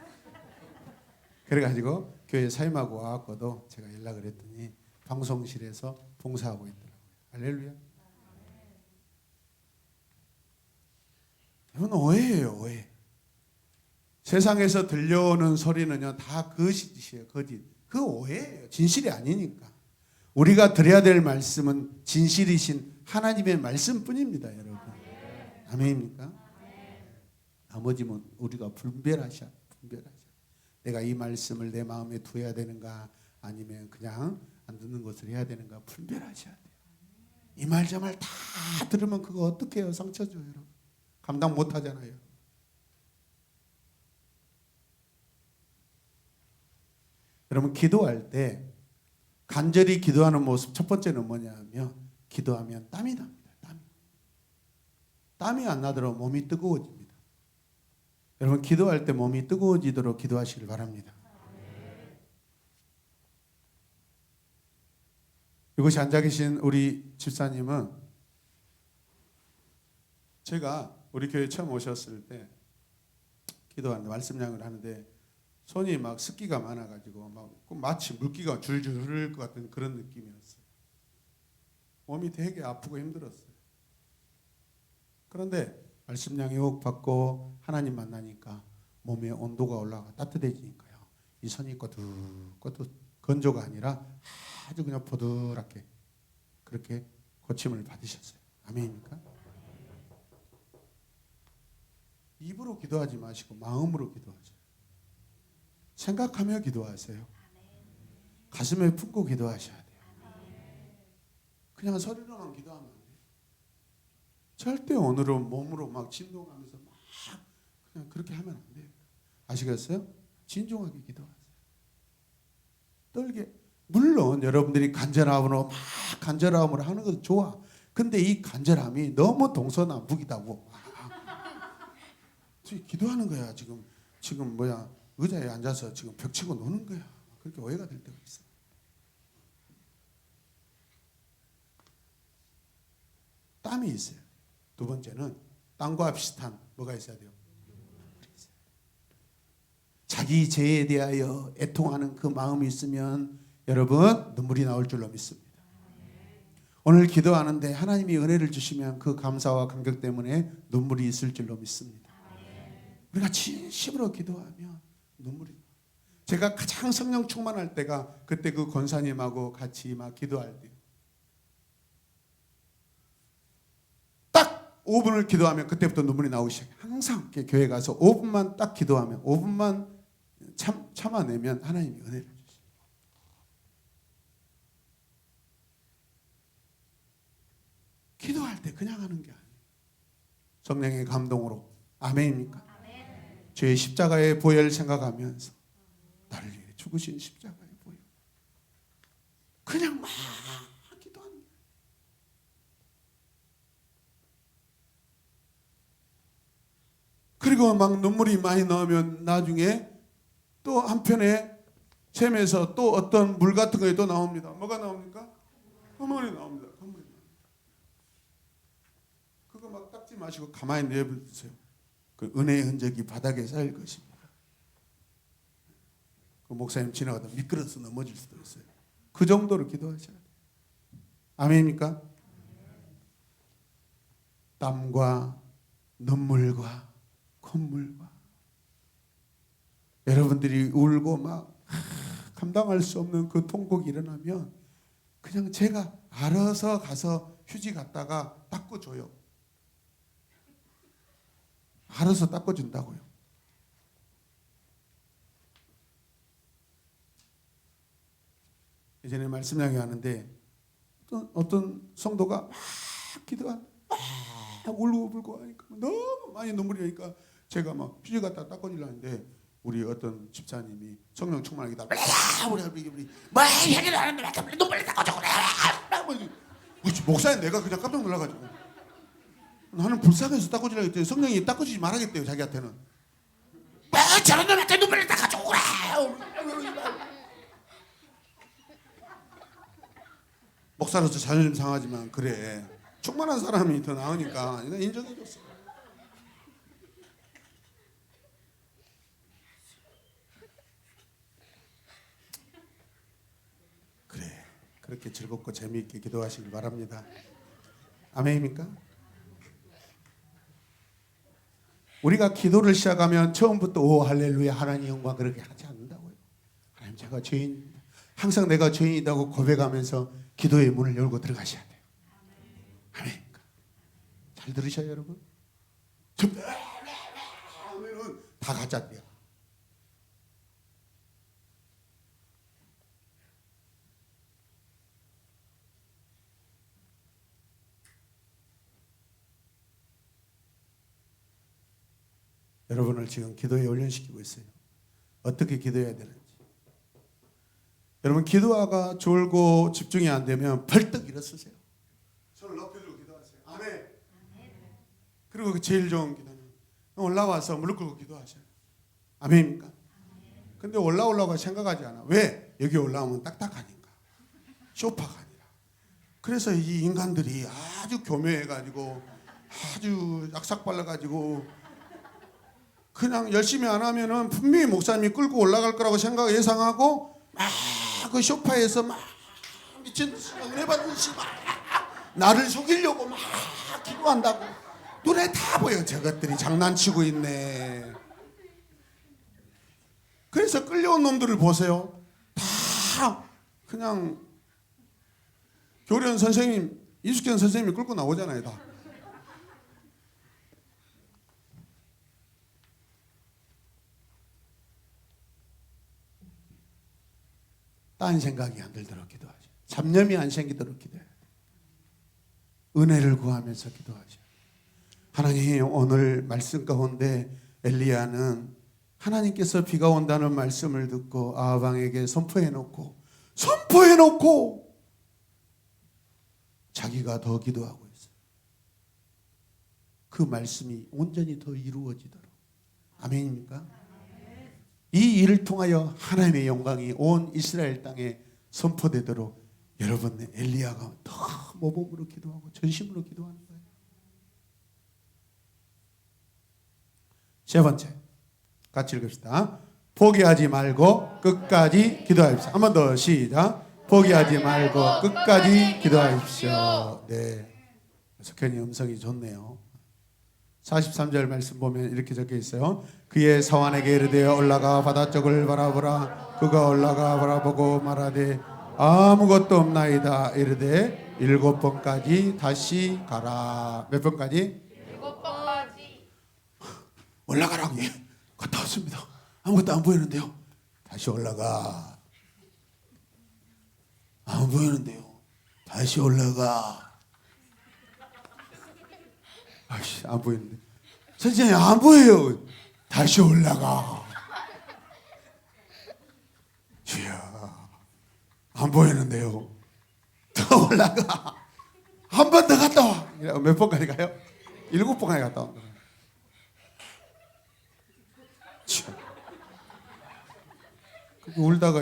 그래가지고 교회 사임하고 와갖고도 제가 연락을 했더니 방송실에서 봉사하고 있더라고요. 할렐루야. 이건 오해예요. 오해. 세상에서 들려오는 소리는요 다 거짓이에요. 거짓. 그 오해예요. 진실이 아니니까. 우리가 드려야 될 말씀은 진실이신 하나님의 말씀뿐입니다. 여러분. 아멘입니까? 나머지는 우리가 분별하셔. 내가 이 말씀을 내 마음에 두어야 되는가 아니면 그냥 안 듣는 것을 해야 되는가 분별하셔야 돼요. 이 말 저 말 다 들으면 그거 어떻게 해요? 상처 줘요. 여러분. 감당 못 하잖아요. 여러분 기도할 때 간절히 기도하는 모습 첫 번째는 뭐냐면 기도하면 땀이 납니다. 땀이 안 나도록 몸이 뜨거워집니다. 여러분 기도할 때 몸이 뜨거워지도록 기도하시길 바랍니다. 이곳에 앉아 계신 우리 집사님은 제가 우리 교회 처음 오셨을 때 기도하는데 말씀량을 하는데 손이 막 습기가 많아가지고 막 마치 물기가 줄줄 흐를 것 같은 그런 느낌이었어요. 몸이 되게 아프고 힘들었어요. 그런데 말씀 양육 받고 하나님 만나니까 몸의 온도가 올라가 따뜻해지니까요. 이 손이 꼬득꼬득 건조가 아니라 아주 그냥 포들하게 그렇게 고침을 받으셨어요. 아멘입니까? 입으로 기도하지 마시고 마음으로 기도하세요. 생각하며 기도하세요. 가슴에 품고 기도하셔야 돼요. 그냥 소리로만 기도하면 안 돼요. 절대 오늘은 몸으로 막 진동하면서 막 그냥 그렇게 하면 안 돼요. 아시겠어요? 진중하게 기도하세요. 떨게. 물론 여러분들이 간절함으로 하는 것도 좋아. 근데 이 간절함이 너무 동서남북이다고. 기도하는 거야. 지금 의자에 앉아서 지금 벽 치고 노는 거야. 그렇게 오해가 될 때가 있어. 땀이 있어요. 두 번째는 땀과 비슷한 뭐가 있어야 돼요? 자기 죄에 대하여 애통하는 그 마음이 있으면 여러분 눈물이 나올 줄로 믿습니다. 오늘 기도하는데 하나님이 은혜를 주시면 그 감사와 감격 때문에 눈물이 있을 줄로 믿습니다. 우리가 진심으로 기도하면 눈물이 나요. 제가 가장 성령 충만할 때가 그때 그 권사님하고 같이 막 기도할 때. 딱 5분을 기도하면 그때부터 눈물이 나오기 시작해요. 항상 교회 가서 5분만 딱 기도하면 5분만 참아내면 하나님이 은혜를 주시죠. 기도할 때 그냥 하는 게 아니에요. 성령의 감동으로. 아멘입니까? 죄의 십자가의 보혈을 생각하면서 나를 위해 죽으신 십자가의 보혈. 그냥 막 기도하는 거예요. 그리고 막 눈물이 많이 나오면 나중에 또 한편에 샘에서 또 어떤 물 같은 게 또 나옵니다. 뭐가 나옵니까? 거물이 나옵니다. 거물이 나옵니다. 그거 막 닦지 마시고 가만히 내버려두세요. 그 은혜의 흔적이 바닥에 쌓일 것입니다. 그 목사님 지나가다 미끄러서 넘어질 수도 있어요. 그 정도로 기도하셔야 돼요. 아멘입니까? 땀과 눈물과 콧물과 여러분들이 울고 막 감당할 수 없는 그 통곡이 일어나면 그냥 제가 알아서 가서 휴지 갖다가 닦아줘요. 알아서 닦아준다고요. 예전에 말씀 강의하는데 어떤 성도가 막 기도가 막 울고 하니까 너무 많이 눈물이 나니까 제가 막 휴지 갖다 닦아주려 하는데 우리 어떤 집사님이 성령 충만하기다 우리 뭐 얘기를 하는데 왜 눈물을 닦아줘 그래. 목사님 내가 그냥 깜짝 놀라가지고 나는 불쌍해서 닦아주려고 했더니 성령이 닦아주지 말아야겠대요. 자기한테는. 왜 저런 놈한테 눈물을 닦아줘 그래. 목사로서 자존심 상하지만 그래. 충만한 사람이 더 나으니까 내가 인정해줬어. 그래. 그렇게 즐겁고 재미있게 기도하시길 바랍니다. 아멘입니까? 우리가 기도를 시작하면 처음부터 오 할렐루야 하나님 영광 그렇게 하지 않는다고요. 하나님 제가 죄인입니다. 항상 내가 죄인이라고 고백하면서 기도의 문을 열고 들어가셔야 돼요. 아멘. 잘 들으셔요 여러분? 하면은 다 가짜돼요. 여러분을 지금 기도에 훈련시키고 있어요. 어떻게 기도해야 되는지. 여러분 기도하가 졸고 집중이 안 되면 벌떡 일어서세요. 손을 높여주고 기도하세요. 아멘. 그리고 그 제일 좋은 기도는 올라와서 무릎 꿇고 기도하셔요. 아멘입니까? 근데 올라오려고 생각하지 않아. 왜? 여기 올라오면 딱딱하니까. 쇼파가 아니라. 그래서 이 인간들이 아주 교묘해가지고 아주 약삭 발라가지고 그냥 열심히 안 하면은 분명히 목사님이 끌고 올라갈 거라고 예상하고 막 그 소파에서 막 미친 듯이 은혜 받듯이 막 나를 속이려고 막 기도한다고. 눈에 다 보여. 저것들이 장난치고 있네. 그래서 끌려온 놈들을 보세요. 다 그냥 교련 선생님, 이숙현 선생님이 끌고 나오잖아요. 다. 딴 생각이 안 들도록 기도하죠. 잡념이 안 생기도록 기도해요. 은혜를 구하면서 기도하죠. 하나님, 오늘 말씀 가운데 엘리야는 하나님께서 비가 온다는 말씀을 듣고 아합 왕에게 선포해놓고 자기가 더 기도하고 있어요. 그 말씀이 온전히 더 이루어지도록. 아멘입니까? 이 일을 통하여 하나님의 영광이 온 이스라엘 땅에 선포되도록 여러분, 엘리야가 더 모범으로 기도하고 전심으로 기도하는 거예요. 세 번째, 같이 읽읍시다. 포기하지 말고 끝까지 기도하십시오. 한 번 더 시작. 포기하지 말고 끝까지 기도하십시오. 네, 석현이 음성이 좋네요. 43절 말씀 보면 이렇게 적혀 있어요. 그의 서원에게 이르되 올라가 바다 쪽을 바라보라. 그가 올라가 바라보고 말하되 아무것도 없나이다. 이르되 7번까지 다시 가라. 몇 번까지? 7번까지. 올라가라고. 예, 갔다 왔습니다. 아무것도 안 보이는데요. 다시 올라가. 안 보이는데요. 다시 올라가. 아이씨, 안 보이는데. 선생님, 안 보여요. 다시 올라가. 주야, 안 보이는데요. 더 올라가. 한 번 더 갔다 와. 몇 번까지 가요? 7번까지 갔다 와. 그렇게 울다가,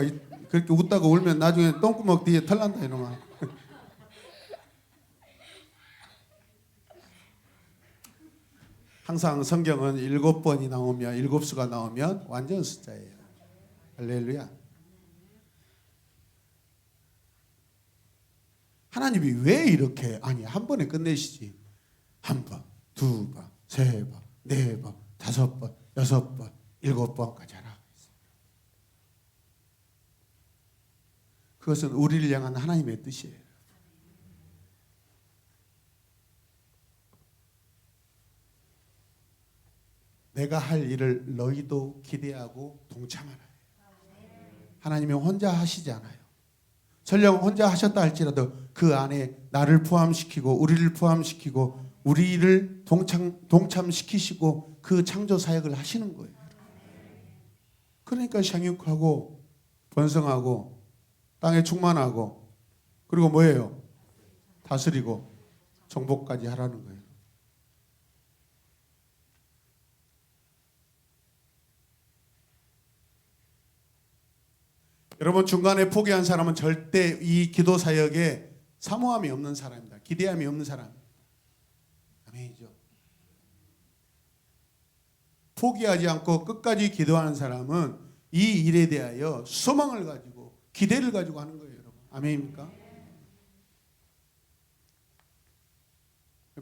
그렇게 웃다가 울면 나중에 똥구멍 뒤에 털 난다 이놈아. 항상 성경은 7번이 나오면, 7수가 나오면 완전 숫자예요. 할렐루야. 하나님이 왜 이렇게, 아니 한 번에 끝내시지. 한 번, 두 번, 세 번, 네 번, 5번, 6번, 7번까지 하라. 그것은 우리를 향한 하나님의 뜻이에요. 내가 할 일을 너희도 기대하고 동참하라. 하나님이 혼자 하시지 않아요. 설령 혼자 하셨다 할지라도 그 안에 나를 포함시키고 우리를 포함시키고 우리를 동참시키시고 그 창조 사역을 하시는 거예요. 그러니까 생육하고 번성하고 땅에 충만하고 그리고 뭐예요? 다스리고 정복까지 하라는 거예요. 여러분, 중간에 포기한 사람은 절대 이 기도 사역에 사모함이 없는 사람입니다. 기대함이 없는 사람입니다. 아멘이죠. 포기하지 않고 끝까지 기도하는 사람은 이 일에 대하여 소망을 가지고 기대를 가지고 하는 거예요, 여러분. 아멘입니까?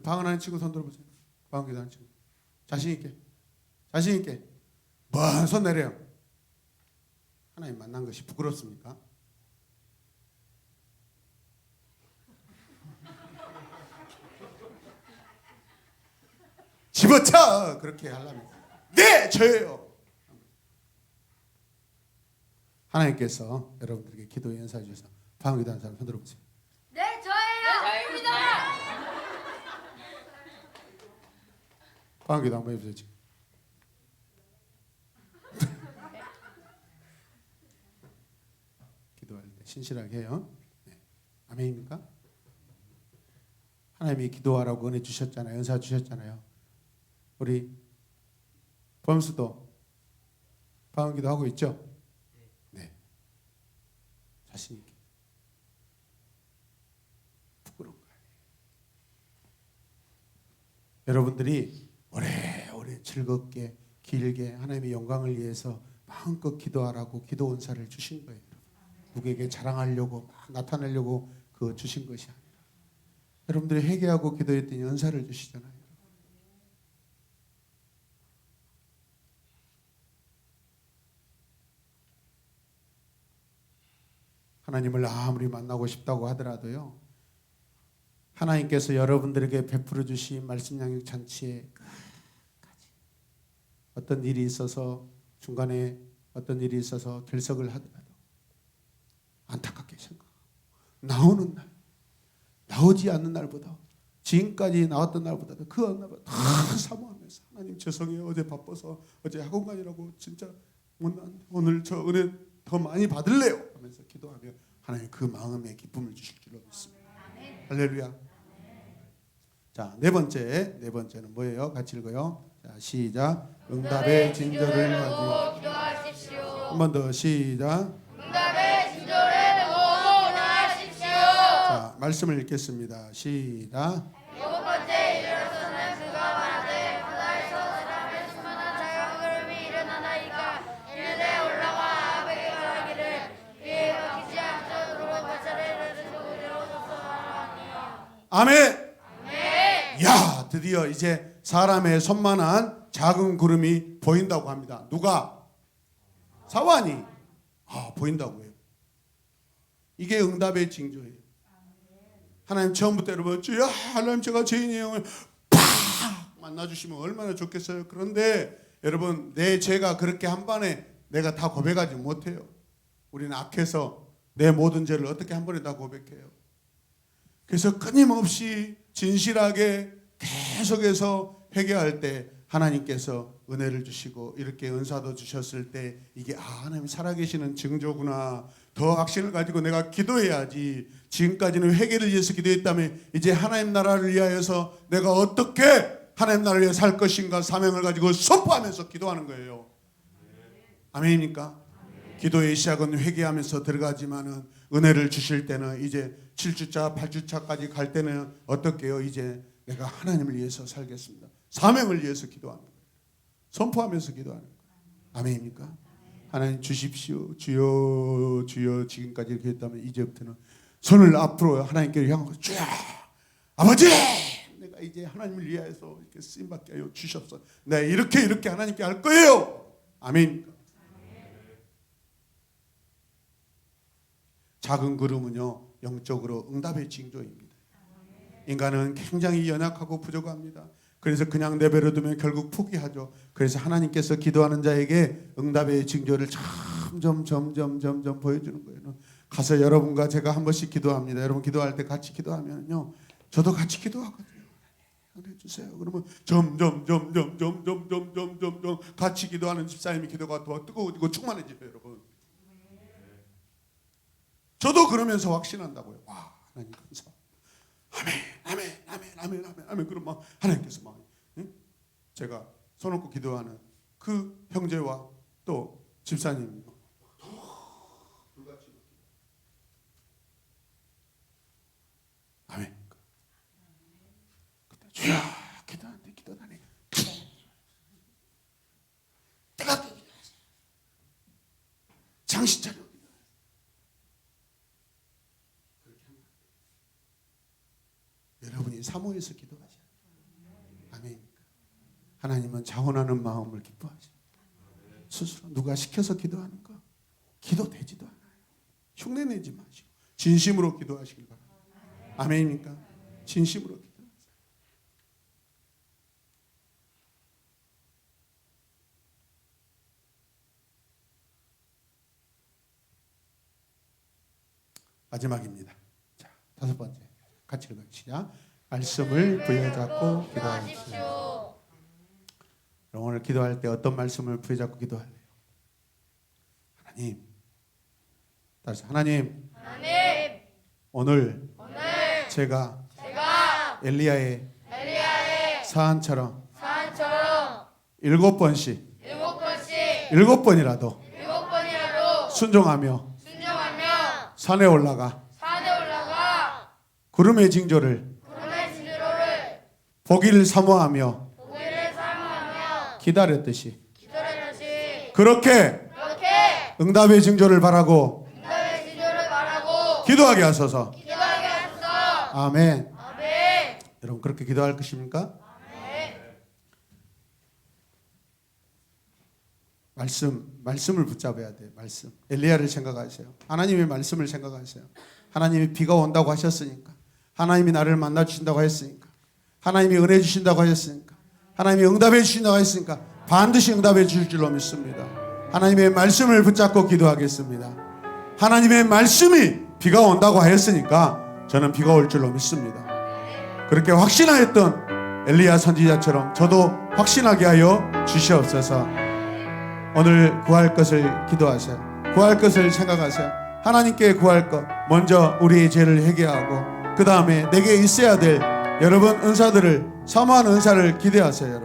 방언하는 친구 손 들어보세요. 방언 기도하는 친구. 자신 있게. 먼 손 내려요. 하나님 만난 것이 부끄럽습니까? 집어쳐! 그렇게 하려면 네! 저예요! 하나님께서 여러분들에게 기도의 연사 주셔서 방언 기도하는 사람 손 들어보세요. 네, 저예요. 저입니다. 방언 기도 한번 해보세요. 지금. 기도할 때 신실하게 해요. 네. 아멘입니까? 하나님이 기도하라고 은혜 주셨잖아요. 연사 주셨잖아요. 우리 범수도 방언 기도하고 있죠? 네. 자신 있게. 부끄러운 거예요. 여러분들이 오래오래 즐겁게 길게 하나님의 영광을 위해서 마음껏 기도하라고 기도 은사를 주신 거예요. 누구에게 자랑하려고 막 나타내려고 그 주신 것이 아니라 여러분들이 회개하고 기도했더니 은사를 주시잖아요. 하나님을 아무리 만나고 싶다고 하더라도요, 하나님께서 여러분들에게 베풀어 주신 말씀 양육 잔치에 끝까지 어떤 일이 있어서, 중간에 어떤 일이 있어서 결석을 하더라도 안타깝게 생각하고, 나오는 날, 나오지 않는 날보다, 지금까지 나왔던 날보다도 그 어느 날보다 더 사모하면서, 하나님 죄송해요, 어제 바빠서, 어제 학원 가느라고 진짜 오늘 저 은혜 더 많이 받을래요 하면서 기도하며 하나님 그 마음에 기쁨을 주실 줄로 믿습니다. 할렐루야. 자, 네 번째는 뭐예요? 같이 읽어요. 자, 시작. 응답의 징조를 가지고 기도하십시오. 한 번 더 시작. 응답의 징조를 보고 기도하십시오. 자, 말씀을 읽겠습니다. 시작. 일곱 번째 일어서는 그가 말하되 바다에서 사람의 수많은 작은 구름이 일어나나이까 이르되 올라가 아합에게 말하기를 그의 막히지 않도록 발자를 내리소서 하라니요. 아멘. 야, 드디어 이제 사람의 손만한 작은 구름이 보인다고 합니다. 누가? 사완이. 보인다고 해요. 이게 응답의 징조예요. 하나님 처음부터 여러분, 주여 하나님 제가 죄인의 영을 팍 만나주시면 얼마나 좋겠어요. 그런데 여러분, 내 죄가 그렇게 한 번에 내가 다 고백하지 못해요. 우리는 악해서 내 모든 죄를 어떻게 한 번에 다 고백해요. 그래서 끊임없이 진실하게 계속해서 회개할 때 하나님께서 은혜를 주시고 이렇게 은사도 주셨을 때 이게 하나님 살아계시는 징조구나. 더 확신을 가지고 내가 기도해야지. 지금까지는 회개를 위해서 기도했다면 이제 하나님 나라를 위하여서 내가 어떻게 하나님 나라를 위해 살 것인가 사명을 가지고 선포하면서 기도하는 거예요. 아멘입니까? 기도의 시작은 회개하면서 들어가지만은 은혜를 주실 때는 이제 7주차 8주차까지 갈 때는 어떻게 해요? 이제 내가 하나님을 위해서 살겠습니다. 사명을 위해서 기도하는 거예요. 선포하면서 기도하는 거예요. 아멘입니까? 하나님 주십시오. 주여 주여. 지금까지 이렇게 했다면 이제부터는 손을 앞으로 하나님께 향하고 주여 아버지 내가 이제 하나님을 위하여서 이렇게 쓰임받게 하여 주셨어. 네, 이렇게 하나님께 할 거예요. 아멘입니까? 작은 구름은요 영적으로 응답의 징조입니다. 인간은 굉장히 연약하고 부족합니다. 그래서 그냥 내버려 두면 결국 포기하죠. 그래서 하나님께서 기도하는 자에게 응답의 징조를 점점 보여주는 거예요. 가서 여러분과 제가 한 번씩 기도합니다. 여러분 기도할 때 같이 기도하면요 저도 같이 기도하거든요. 은혜 주세요. 그러면 점점 같이 기도하는 집사님의 기도가 더 뜨거워지고 충만해져요. 여러분 저도 그러면서 확신한다고요. 와 하나님 감사. 아멘. 그럼 막 하나님께서 막 제가 손 얹고 기도하는 그 형제와 또 집사님 아멘. 그때 주야 기도하는데 기도하네. 뜨겁게 기도하세요. 정신 차려. 여러분이 사모해서 기도하셔야 돼요. 아멘. 하나님은 자원하는 마음을 기뻐하셔. 스스로 누가 시켜서 기도하는 거 기도되지도 않아요. 흉내내지 마시고 진심으로 기도하시길 바랍니다. 아멘입니까? 진심으로 기도하세요. 마지막입니다. 자, 5번째. 같이 읽읍시다. 말씀을 부여잡고 기도하십시오. 그럼 오늘 기도할 때 어떤 말씀을 부여잡고 기도할래요? 하나님. 다시 하나님. 오늘 제가 엘리야의 사안처럼 7번씩 7번이라도 순종하며 산에 올라가 구름의 징조를 보기를 사모하며 기다렸듯이 그렇게 응답의 징조를 바라고 기도하게 하소서. 아멘. 여러분 그렇게 기도할 것입니까? 말씀을 붙잡아야 돼요. 말씀. 엘리야를 생각하세요. 하나님의 말씀을 생각하세요. 하나님이 비가 온다고 하셨으니까, 하나님이 나를 만나 주신다고 했으니까, 하나님이 은혜 주신다고 하셨으니까, 하나님이 응답해 주신다고 했으니까 반드시 응답해 주실 줄로 믿습니다. 하나님의 말씀을 붙잡고 기도하겠습니다. 하나님의 말씀이 비가 온다고 하였으니까 저는 비가 올 줄로 믿습니다. 그렇게 확신하였던 엘리야 선지자처럼 저도 확신하게 하여 주시옵소서. 오늘 구할 것을 기도하세요. 구할 것을 생각하세요. 하나님께 구할 것, 먼저 우리의 죄를 회개하고 그 다음에 내게 있어야 될 여러분 은사들을, 사모한 은사를 기대하세요.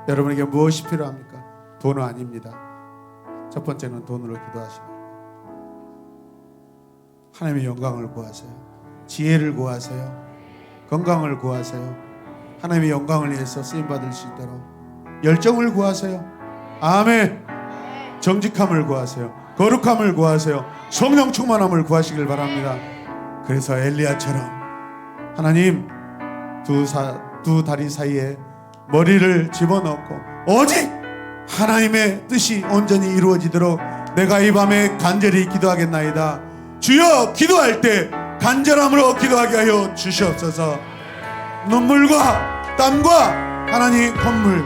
여러분에게 무엇이 필요합니까? 돈은 아닙니다. 첫 번째는 돈으로 기도하십니다. 하나님의 영광을 구하세요. 지혜를 구하세요. 건강을 구하세요. 하나님의 영광을 위해서 쓰임받을 수 있도록 열정을 구하세요. 아멘. 정직함을 구하세요. 거룩함을 구하세요. 성령 충만함을 구하시길 바랍니다. 그래서 엘리야처럼 하나님 두 다리 사이에 머리를 집어넣고 오직 하나님의 뜻이 온전히 이루어지도록 내가 이 밤에 간절히 기도하겠나이다. 주여, 기도할 때 간절함으로 기도하게 하여 주시옵소서. 눈물과 땀과 하나님 선물,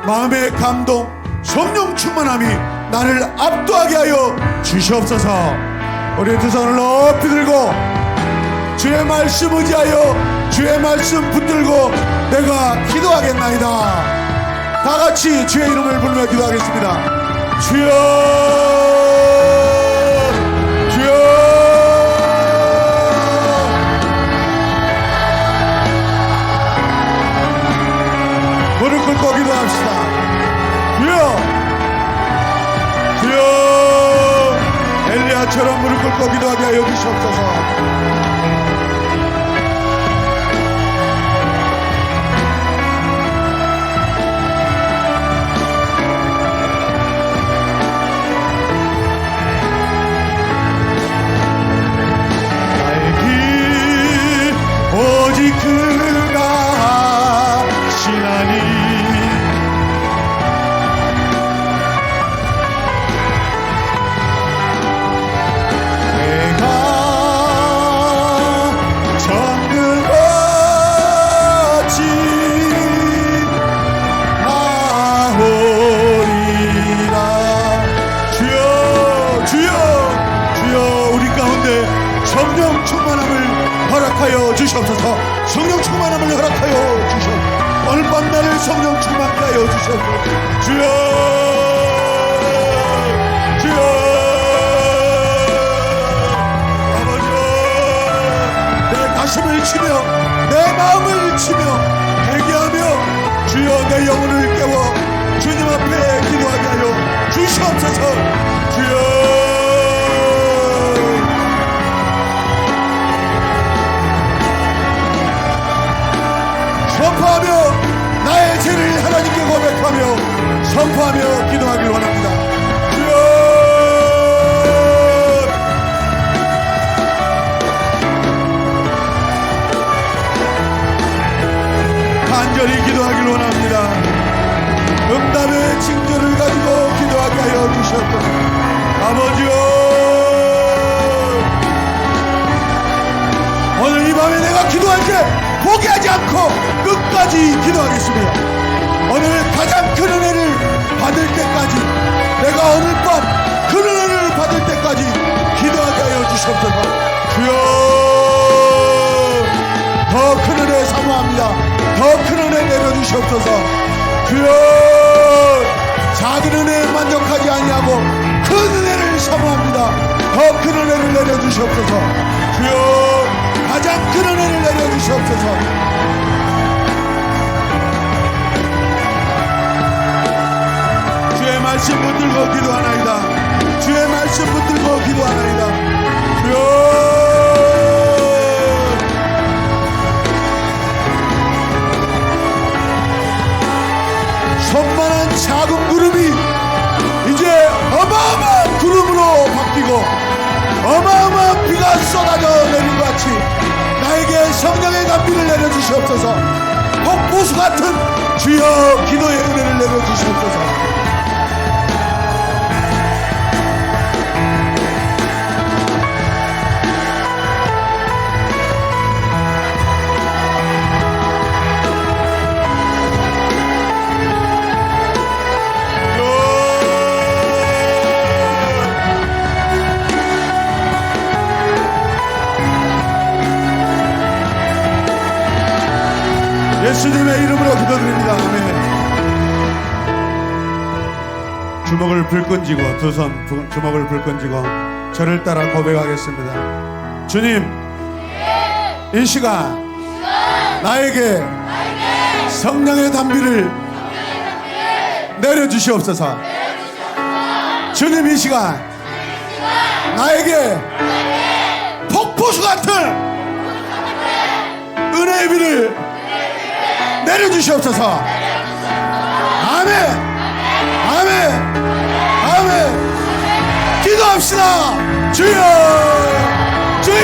마음의 감동, 성령 충만함이 나를 압도하게 하여 주시옵소서. 우리 두 손을 높이 들고 주의 말씀 의지하여 주의 말씀 붙들고 내가 기도하겠나이다. 다 같이 주의 이름을 부르며 기도하겠습니다. 주여, 주여. 무릎 꿇고 기도합시다. 주여, 주여. 엘리야처럼 무릎 꿇고 기도하게 하여 주시옵소서. 오직 그가 하시나니 내가 정금같이 나오리라. 주여, 주여, 주여. 우리 가운데 성령 충만함을 허락하여 주시옵소서. 성령 충만함을 허락하여 주시옵소서. 오늘 밤 나를 성령 충만케 하여 주시옵소서. 주여, 주여. 아버지여, 내 가슴을 치며 내 마음을 치며 회개하며 주여 내 영혼을 깨워 주님 앞에 기도하게 하여 주시옵소서. 주여, 선포하며 나의 죄를 하나님께 고백하며 선포하며 기도하길 원합니다. 주여, 간절히 기도하길 원합니다. 응답의 징조를 가지고 기도하게 하여 주셨고 아버지여, 오늘 이 밤에 내가 기도할 때 포기하지 않고 끝까지 기도하겠습니다. 오늘 가장 큰 은혜를 받을 때까지, 내가 오늘 밤 큰 은혜를 받을 때까지 기도하게 하여 주시옵소서. 주여, 더 큰 은혜 사모합니다. 더 큰 은혜 내려주시옵소서. 주여, 작은 은혜에 만족하지 아니하고 큰 은혜를 사모합니다. 더 큰 은혜를 내려주시옵소서. 주여, 가장 큰 은혜를 내려주시옵소서. 주의 말씀 붙들고 기도하나이다. 주의 말씀 붙들고 기도하나이다. 주여, 손만한 작은 구름이 이제 어마어마한 구름으로 바뀌고 어마어마한 비가 쏟아져 내린 것 같이 나에게 성령의 담비를 내려주시옵소서. 폭포수 같은 주여 기도의 은혜를 내려주시옵소서. 예수님의 이름으로 기도드립니다. 아멘. 주먹을 불끈 쥐고 두 손 주먹을 불끈 쥐고 저를 따라 고백하겠습니다. 주님, 이 시간 나에게 성령의 담비를 내려주시옵소서. 주님, 이 시간 나에게 폭포수 같은 은혜의 비를 내려주시옵소서. 아멘, 아멘, 아멘. 기도합시다. 주여, 주여,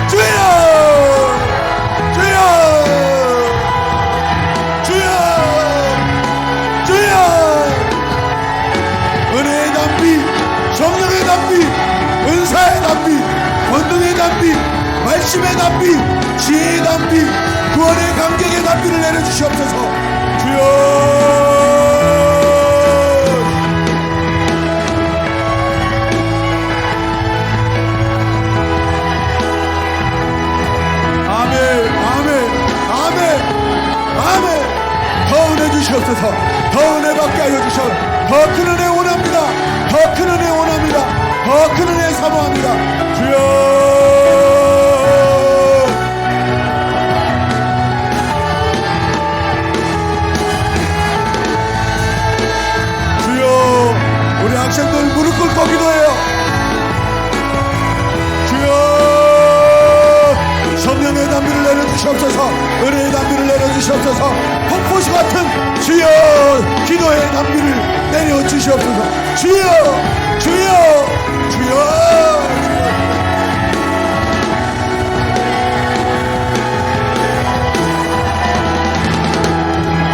주여, 주여, 주여, 주여. 은혜의 담비, 성령의 담비, 은사의 담비, 권능의 담비, 말씀의 담비, 지혜의 담비, 구원의 감격의 담비를 내려주시옵소서. 주여. 아멘, 아멘, 아멘, 아멘. 더 은혜 주시옵소서. 더 은혜 받게 하여 주시옵소서. 더 큰 은혜 원합니다. 더 큰 은혜 원합니다. 더 큰 은혜 사모합니다. 주여. 우리 학생들 무릎 꿇고 기도해요. 주여, 성령의 담비를 내려주시옵소서. 은혜의 담비를 내려주시옵소서. 폭포수 같은 주여 기도의 담비를 내려주시옵소서. 주여, 주여, 주여.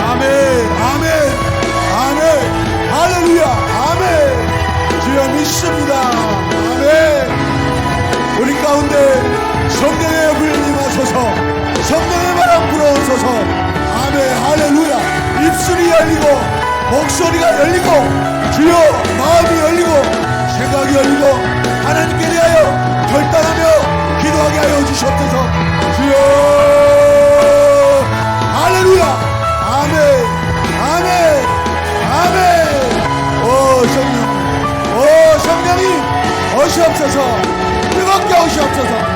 아멘, 아멘, 아멘. 할렐루야, 아멘. 주여 믿습니다. 아멘. 우리 가운데 성령의 불이 임하소서. 성령의 바람 불어오소서. 아멘, 할렐루야. 입술이 열리고 목소리가 열리고 주여 마음이 열리고 생각이 열리고 하나님께 대하여 결단하며 기도하게 하여 주시옵소서. 주여, 할렐루야, 아멘, 아멘, 아멘. 오 성령, 오 성령이 오시옵소서. 뜨겁게 오시옵소서.